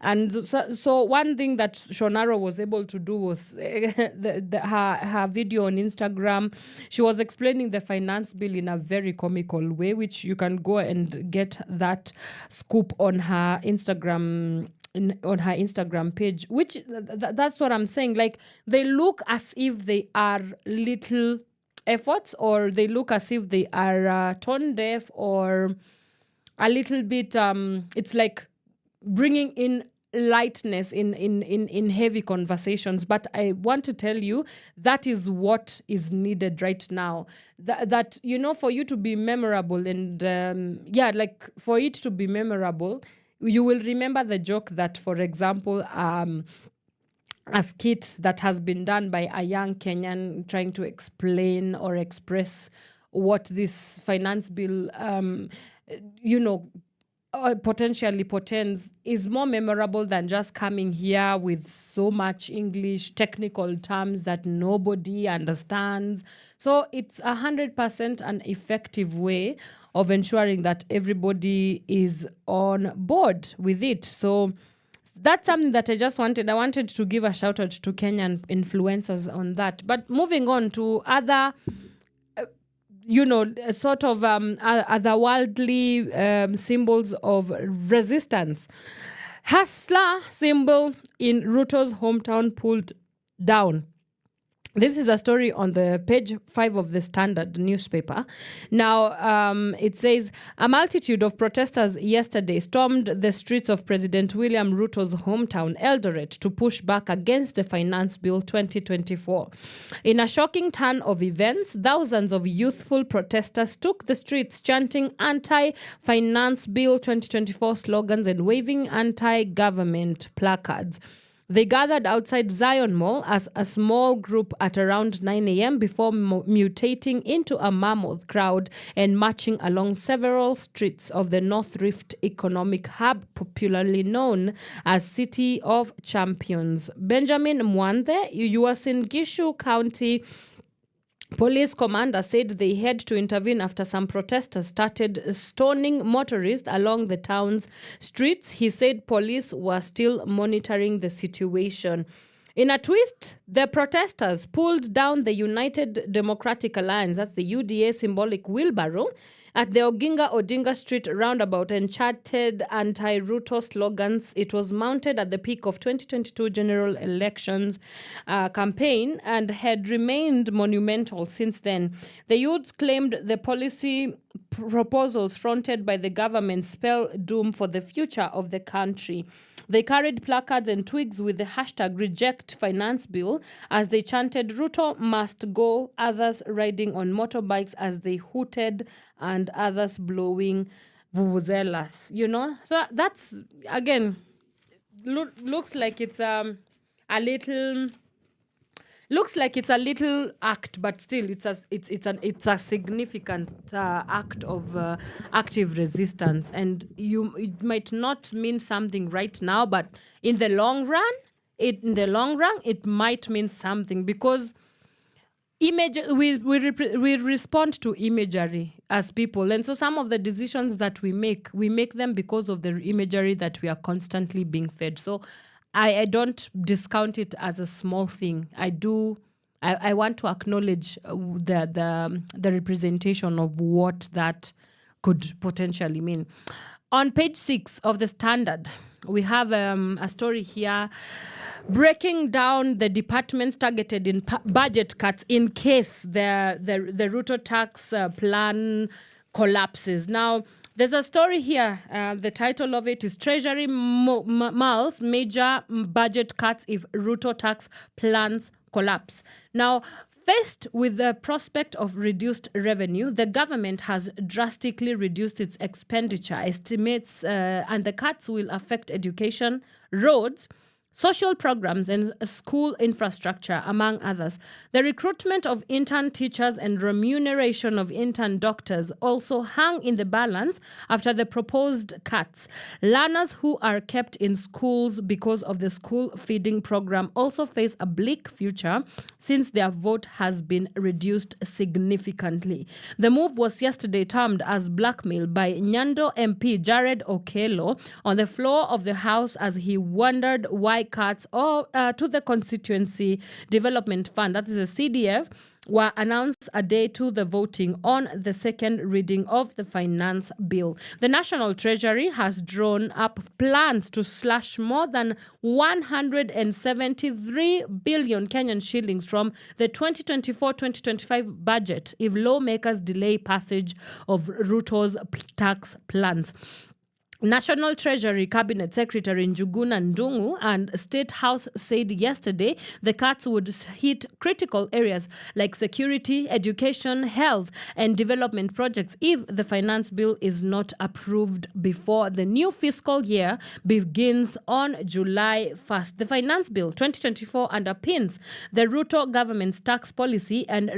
And so one thing that Shonaro was able to do was her video on Instagram. She was explaining the finance bill in a very comical way, which you can go and get that scoop on her Instagram page, which that's what I'm saying. Like, they look as if they are little efforts, or they look as if they are tone deaf, or a little bit it's like bringing in lightness in heavy conversations. But I want to tell you that is what is needed right now, that for you to be memorable, and for it to be memorable, you will remember the joke that, for example, a skit that has been done by a young Kenyan trying to explain or express what this finance bill, potentially portends, is more memorable than just coming here with so much English, technical terms that nobody understands. So it's 100% an effective way of ensuring that everybody is on board with it. So that's something that I wanted to give a shout out to Kenyan influencers on that. But moving on to other, otherworldly symbols of resistance. Hustler symbol in Ruto's hometown pulled down. This is a story on the page 5 of the Standard newspaper. Now, it says a multitude of protesters yesterday stormed the streets of President William Ruto's hometown, Eldoret, to push back against the Finance Bill 2024. In a shocking turn of events, thousands of youthful protesters took the streets chanting anti-Finance Bill 2024 slogans and waving anti-government placards. They gathered outside Zion Mall as a small group at around 9 a.m. before mutating into a mammoth crowd and marching along several streets of the North Rift economic hub, popularly known as City of Champions. Benjamin Mwanthe, Uasin Gishu County Police commander said they had to intervene after some protesters started stoning motorists along the town's streets. He said police were still monitoring the situation. In a twist, the protesters pulled down the United Democratic Alliance, that's the UDA symbolic wheelbarrow, at the Oginga Odinga Street roundabout and chanted anti-Ruto slogans. It was mounted at the peak of 2022 general elections campaign and had remained monumental since then. The youths claimed the policy proposals fronted by the government spell doom for the future of the country. They carried placards and twigs with the hashtag Reject Finance Bill as they chanted Ruto must go, others riding on motorbikes as they hooted and others blowing vuvuzelas, you know? So that's, again, looks like it's a little... Looks like it's a little act, but still it's a significant act of active resistance. And it might not mean something right now, but in the long run, it might mean something because we respond to imagery as people, and so some of the decisions that we make them because of the imagery that we are constantly being fed. So I don't discount it as a small thing. I want to acknowledge the representation of what that could potentially mean. On page 6 of the Standard, we have a story here breaking down the departments targeted in budget cuts in case the Ruto tax plan collapses. Now, there's a story here. The title of it is Treasury Mulls Major Budget Cuts If Ruto Tax Plans Collapse. Now, faced with the prospect of reduced revenue, the government has drastically reduced its expenditure estimates, and the cuts will affect education, roads, social programs and school infrastructure, among others. The recruitment of intern teachers and remuneration of intern doctors also hung in the balance after the proposed cuts. Learners who are kept in schools because of the school feeding program also face a bleak future since their vote has been reduced significantly. The move was yesterday termed as blackmail by Nyando MP Jared Okello on the floor of the House as he wondered why cuts to the Constituency Development Fund, that is the CDF, were announced a day to the voting on the second reading of the finance bill. The National Treasury has drawn up plans to slash more than 173 billion Kenyan shillings from the 2024-2025 budget if lawmakers delay passage of Ruto's tax plans. National Treasury Cabinet Secretary Njuguna Ndung'u and State House said yesterday the cuts would hit critical areas like security, education, health, and development projects if the finance bill is not approved before the new fiscal year begins on July 1st. The finance bill 2024 underpins the Ruto government's tax policy and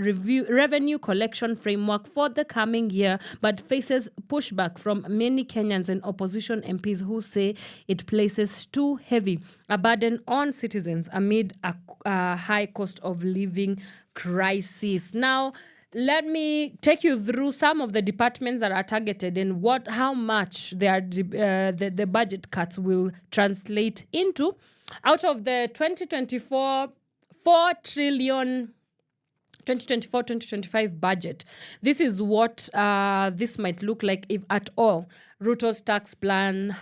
revenue collection framework for the coming year, but faces pushback from many Kenyans and opposition MPs who say it places too heavy a burden on citizens amid a high cost of living crisis. Now, let me take you through some of the departments that are targeted and how much the budget cuts will translate into. Out of the 2024 4 trillion 2024-2025 budget. This is what this might look like if at all Ruto's tax plan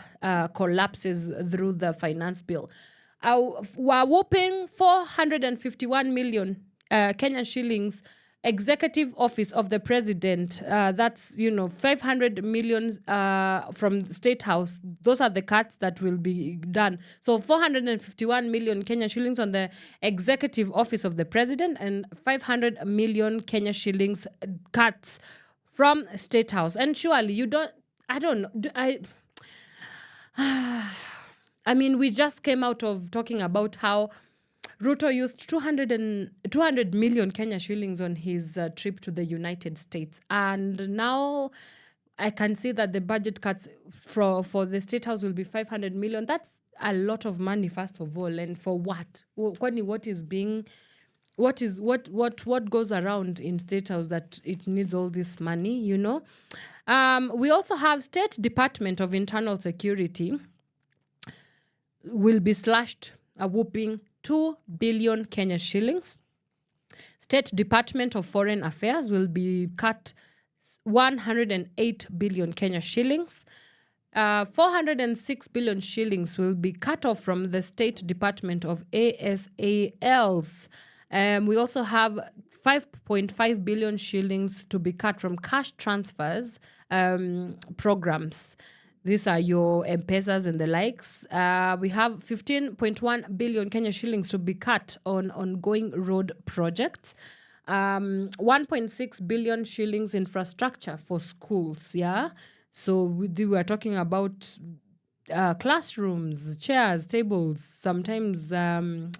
collapses through the finance bill. We're whopping 451 million Kenyan shillings. Executive Office of the President, that's 500 million from State House. Those are the cuts that will be done. So 451 million Kenya shillings on the Executive Office of the President and 500 million Kenya shillings cuts from State House. And surely you don't, I don't know, I mean, we just came out of talking about how Ruto used 200 million Kenya shillings on his trip to the United States. And now I can see that the budget cuts for the State House will be 500 million. That's a lot of money, first of all. And for what? What goes around in State House that it needs all this money, We also have State Department of Internal Security will be slashed a whooping 2 billion Kenya shillings. State Department of Foreign Affairs will be cut 108 billion Kenya shillings. 406 billion shillings will be cut off from the State Department of ASALs. We also have 5.5 billion shillings to be cut from cash transfers programs. These are your M-Pesas and the likes. We have 15.1 billion Kenya shillings to be cut on ongoing road projects. 1.6 billion shillings infrastructure for schools, yeah? So we were talking about classrooms, chairs, tables, sometimes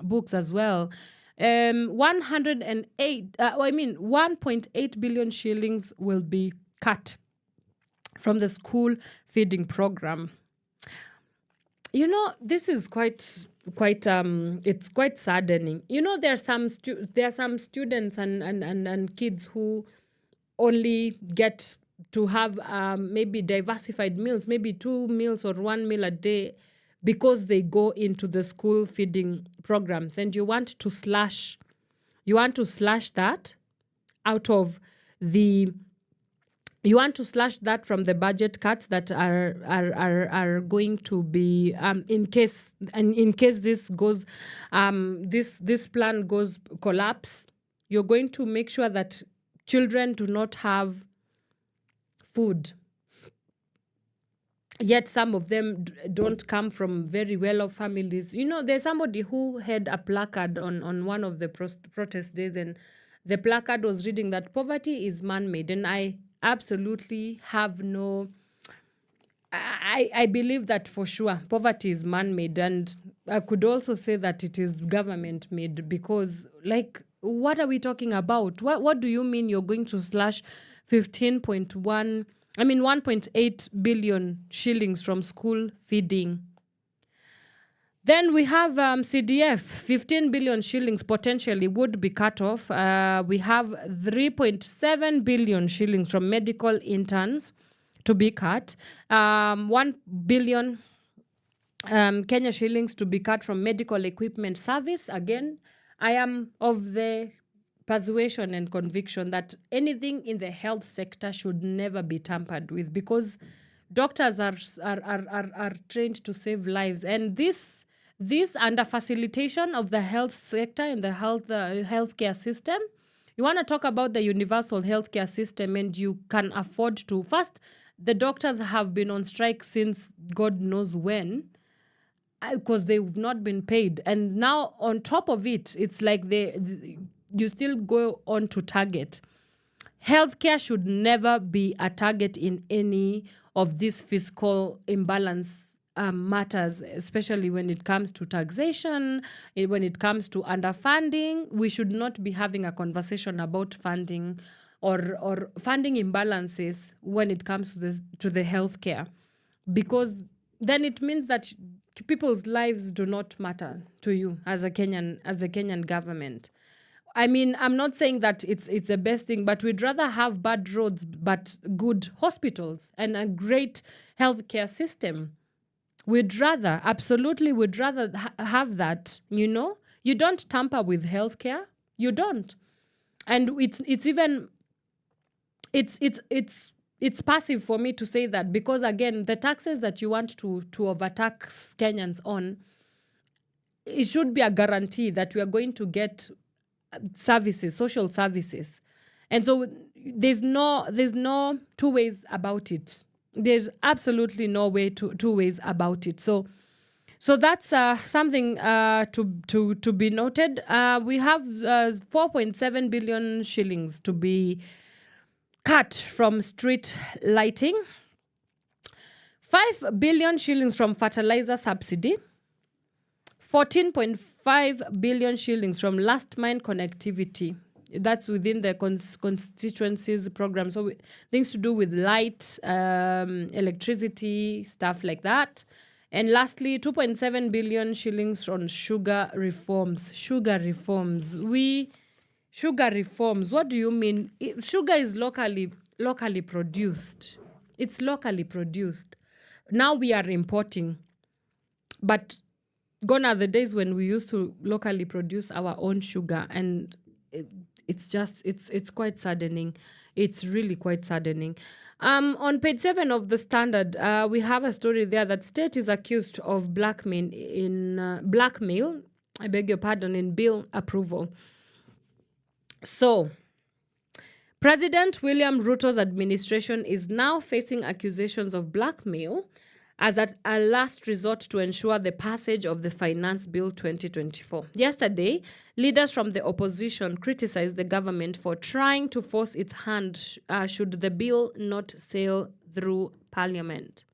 books as well. 1.8 billion shillings will be cut from the school feeding program. This is quite it's quite saddening. There are some students and kids who only get to have maybe diversified meals, maybe 2 meals or 1 meal a day, because they go into the school feeding programs, and you want to slash that out of the. You want to slash that from the budget cuts that are going to be in case this goes this plan goes collapse. You're going to make sure that children do not have food. Yet some of them don't come from very well-off families. There's somebody who had a placard on one of the protest days, and the placard was reading that poverty is man-made, and I absolutely have no. I believe that for sure poverty is man-made, and I could also say that it is government-made, because what are we talking about? What do you mean you're going to slash 1.8 billion shillings from school feeding? Then we have CDF, 15 billion shillings potentially would be cut off. We have 3.7 billion shillings from medical interns to be cut. 1 billion Kenya shillings to be cut from medical equipment service. Again, I am of the persuasion and conviction that anything in the health sector should never be tampered with, because doctors are trained to save lives, and this under facilitation of the health sector and the healthcare system. You want to talk about the universal healthcare system, and you can afford to. First, the doctors have been on strike since God knows when, because they've not been paid, and now on top of it, it's like you still go on to target. Healthcare should never be a target in any of these fiscal imbalance matters, especially when it comes to taxation, when it comes to underfunding. We should not be having a conversation about funding or funding imbalances when it comes to the healthcare, because then it means that people's lives do not matter to you as a Kenyan government. I mean, I'm not saying that it's the best thing, but we'd rather have bad roads but good hospitals and a great healthcare system. We'd rather have that, You don't tamper with healthcare. You don't. And it's passive for me to say that, because again, the taxes that you want to overtax Kenyans on, it should be a guarantee that we are going to get services, social services. And so there's no two ways about it. There's absolutely no way two ways about it. So that's something to be noted. We have 4.7 billion shillings to be cut from street lighting, 5 billion shillings from fertilizer subsidy, 14.5 billion shillings from last mile connectivity. That's within the constituencies program. So things to do with light, electricity, stuff like that. And lastly, 2.7 billion shillings on sugar reforms. Sugar reforms. What do you mean? Sugar is locally produced. It's locally produced. Now we are importing. But gone are the days when we used to locally produce our own sugar, and it's quite saddening. It's really quite saddening. On page 7 of the Standard, we have a story there that state is accused of blackmail in bill approval. So, President William Ruto's administration is now facing accusations of blackmail as a last resort to ensure the passage of the Finance Bill 2024. Yesterday, leaders from the opposition criticized the government for trying to force its hand should the bill not sail through Parliament.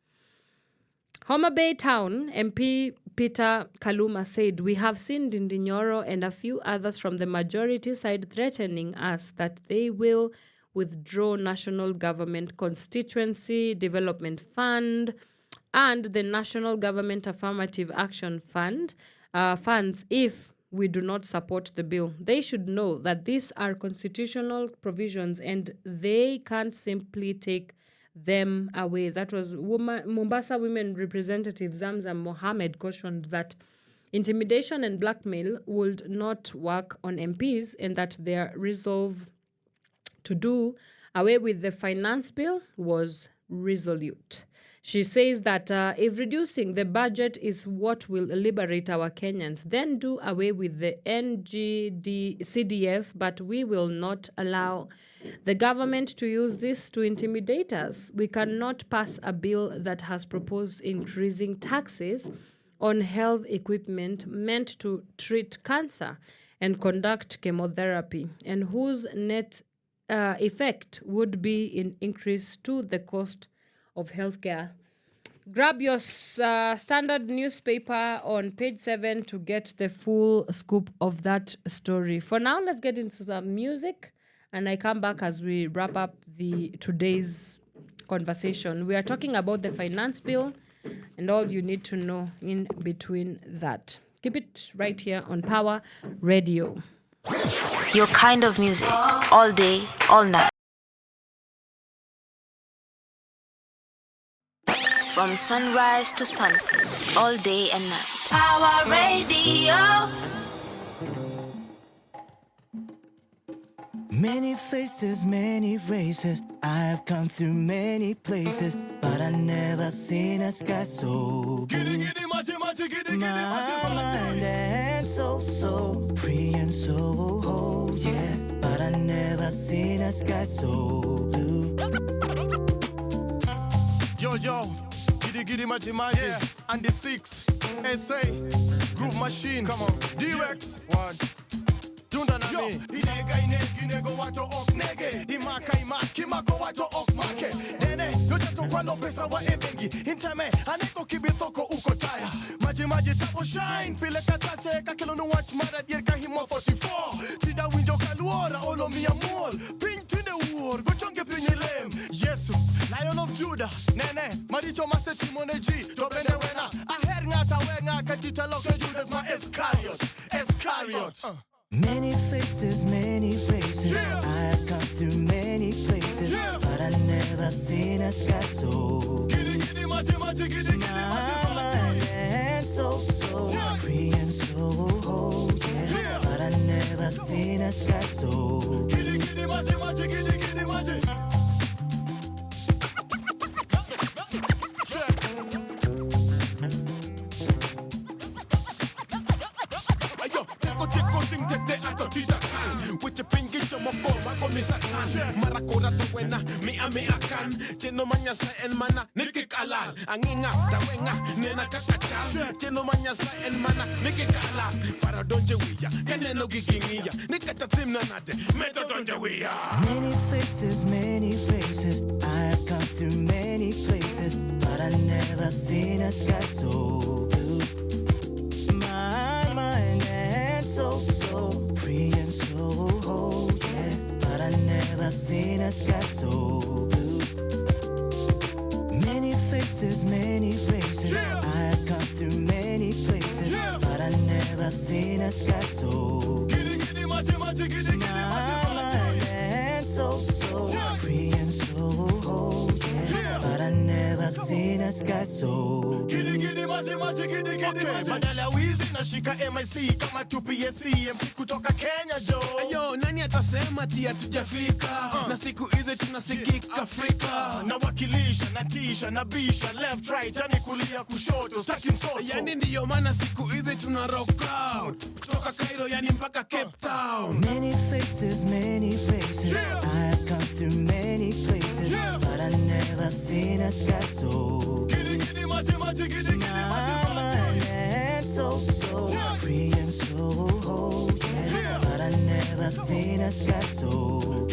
Homa Bay Town MP Peter Kaluma said, "We have seen Dindinyoro and a few others from the majority side threatening us that they will withdraw National Government Constituency Development Fund and the National Government Affirmative Action Fund funds if we do not support the bill. They should know that these are constitutional provisions and they can't simply take them away." That was Mombasa Women Representative Zamzam Mohammed cautioned that intimidation and blackmail would not work on MPs and that their resolve to do away with the finance bill was resolute. She says that if reducing the budget is what will liberate our Kenyans, then do away with the CDF, but we will not allow the government to use this to intimidate us. We cannot pass a bill that has proposed increasing taxes on health equipment meant to treat cancer and conduct chemotherapy, and whose net effect would be an increase to the cost of healthcare. Grab your Standard newspaper on page 7 to get the full scoop of that story. For now, let's get into some music, and I come back as we wrap up today's conversation. We are talking about the finance bill and all you need to know in between that. Keep it right here on Power Radio. Your kind of music, all day, all night. From sunrise to sunset, all day and night. Power Radio. Many faces, many races. I've come through many places, but I never seen a sky so blue. My mind and so free and so whole, yeah. But I never seen a sky so blue. Yo, giddy maji, yeah. And the 6 SA Groove Machine, come on, D-Rex, one. Yo, inego wato ok nege imako wato ok make dene yote kwa no pesa wa ebengi intame aneko kibithoko uko taya maji tabo shine pile katache kakelo no watch mara dier ka himo 44 tida winjo kaluora olo mi amor ping to the war go chonge pinye lem yesu Lion of Judah nene maricho maseti moneji to bene wena aher ngata wenga kadita loke Judas ma Iscariot. Many faces, many races. Yeah. I've come through many places, yeah. but I never seen a sky so giddy maji, my mind and so yeah. Free and so whole, yeah. But I never seen a sky so giddy maji. moko bako misatan marakora to wena mi kan cheno manya sa en mana nikik alal anginga tawenga nena kakacha cheno manya sa en mana nikik alal para donje wiya keneno gigingia nikata timna nade meto donje wiya. Many faces, I've come through many places, but I never seen a sky so blue. My mind and soul so free and so whole, yeah, but I never seen a sky so blue. Many faces, yeah. I've come through many places, yeah. But I never seen a sky so blue. My mind and soul so yeah. Free and so whole, yeah, but I never seen a sky so blue. Badala wizi na shika MIC kama TPSC MC kutoka Kenya jo. Ayo nani atasema tia tujafika na siku hizi tunasikika Afrika. Na wakilisha na tisha na bisha left right yani kulia kushoto staki msoto. Yani ndiyo maana siku hizi tuna rock out kutoka Cairo yani mpaka Cape Town. Many faces, yeah. I've come through many places, yeah. But I never seen a sky so so yeah. Free and so whole, yeah. But I never seen a sky so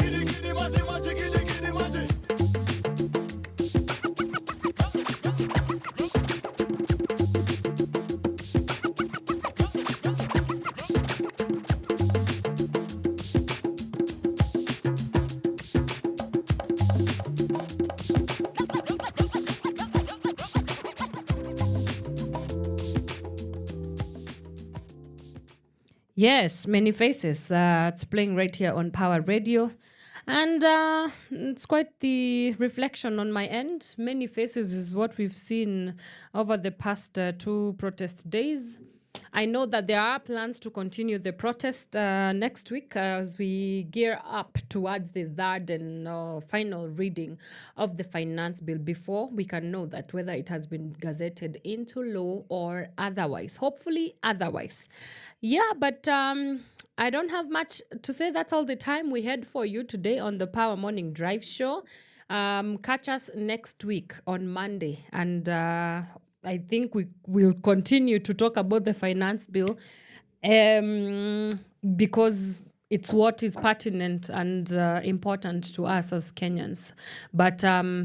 Yes, Many Faces. It's playing right here on Power Radio. And it's quite the reflection on my end. Many Faces is what we've seen over the past 2 protest days. I know that there are plans to continue the protest next week as we gear up towards the third and final reading of the finance bill before we can know that whether it has been gazetted into law or otherwise. Hopefully otherwise. Yeah, but I don't have much to say. That's all the time we had for you today on the Power Morning Drive Show. Catch us next week on Monday. And I think we will continue to talk about the finance bill because it's what is pertinent and important to us as Kenyans. But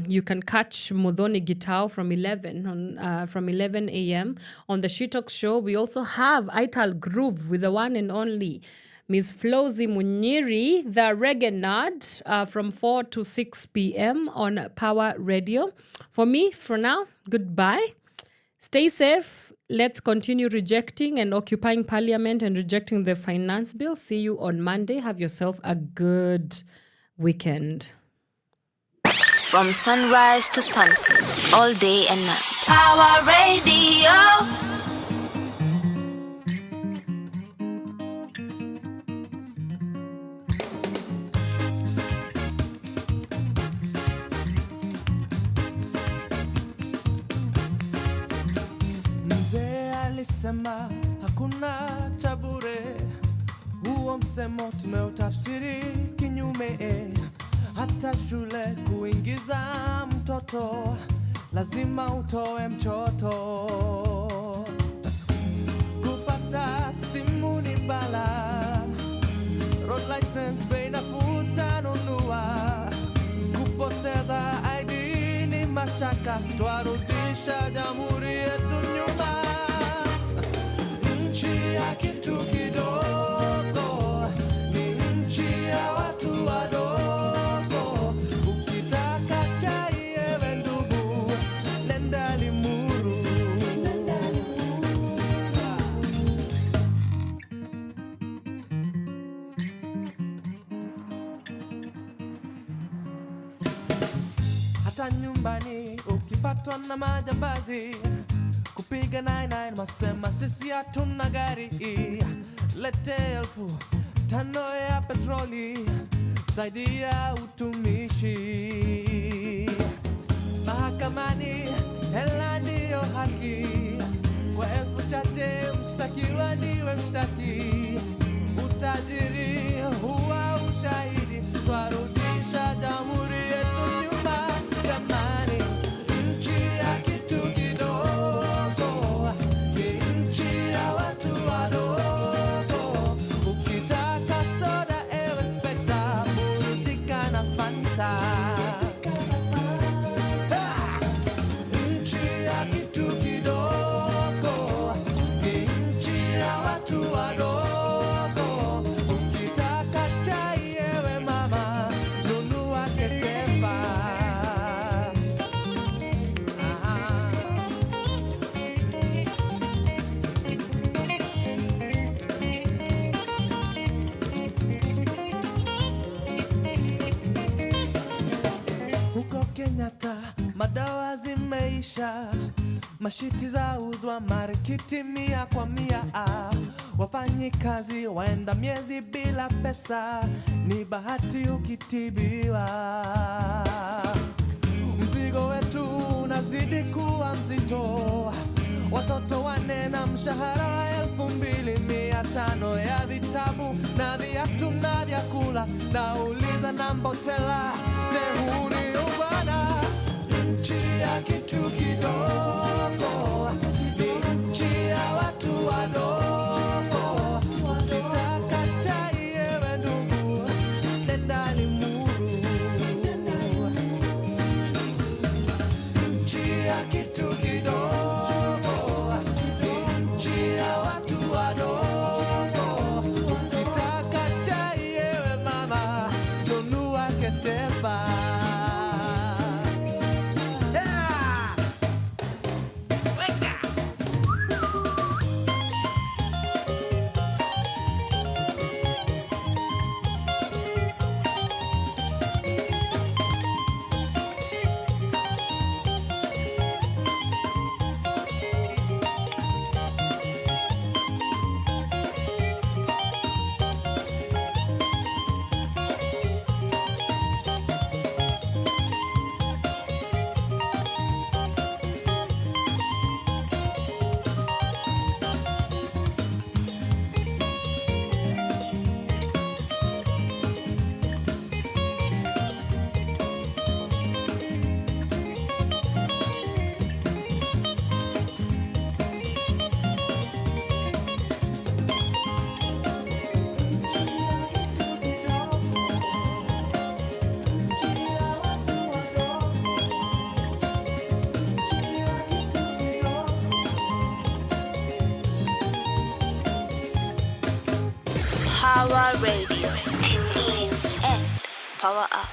you can catch Modoni Gitao from 11 a.m. on the She Talks show. We also have Ital Groove with the one and only Ms. Flozi Munyiri, the reggae nerd, from 4 to 6 p.m. on Power Radio. For me, for now, goodbye. Stay safe. Let's continue rejecting and occupying Parliament and rejecting the finance bill. See you on Monday. Have yourself a good weekend. From sunrise to sunset, all day and night. Power Radio. Sema hakuna cha bure, huo msemo tumeutafsiri kinyume. Hata shule kuingiza mtoto lazima utoe mchoto. Kupata simu ni bala, road license bei nafuu tanunua. Kupoteza ID ni mashaka, twarudisha jamhuri yetu nyuma. Kitu kidogo ni nchi ya watu wadogo. Ukitaka chai ewe ndugu, nenda Limuru. Hata nyumbani ukipatwa na majambazi, kupiga 99 masema sisi hatuna gari. Lete 5,000 ya petroli, zaidi ya utumishi. Mahakamani hela ndiyo haki, kwa 1,000 mshtakiwa ndiwe mshtaki. Utajiri huwa ushahidi. twarudisha jamhuri yetu nyuma. Jamani, nchi ya kitu kidogo ni nchi ya watu wadogo. Ukitaka soda ewe inspector, burudika na Fanta. Nchi ya kitu kidogo ni nchi ya watu wadogo. Ukitaka chai ewe mama, nunua Ketepa. Huko Kenyatta madawa zimeisha, mashiti za uzwa marikiti 100 kwa 100. Wafanyikazi waenda miezi bila pesa, ni bahati ukitibiwa. Mzigo wetu unazidi kuwa mzito, watoto wanena mshahara wa 2500 ya vitabu na viatu na vyakula. Nauliza na mbotela, je, huu ni ubwana? Nchi ya kitu kidogo ni nchi ya watu wadogo. Ukitaka chai ewe ndugu, nenda Limuru. Nchi ya kitu kidogo ni nchi ya watu wadogo. Ukitaka chai ewe mama, nunua Ketepa. Pawa Radio. Tune in and power up.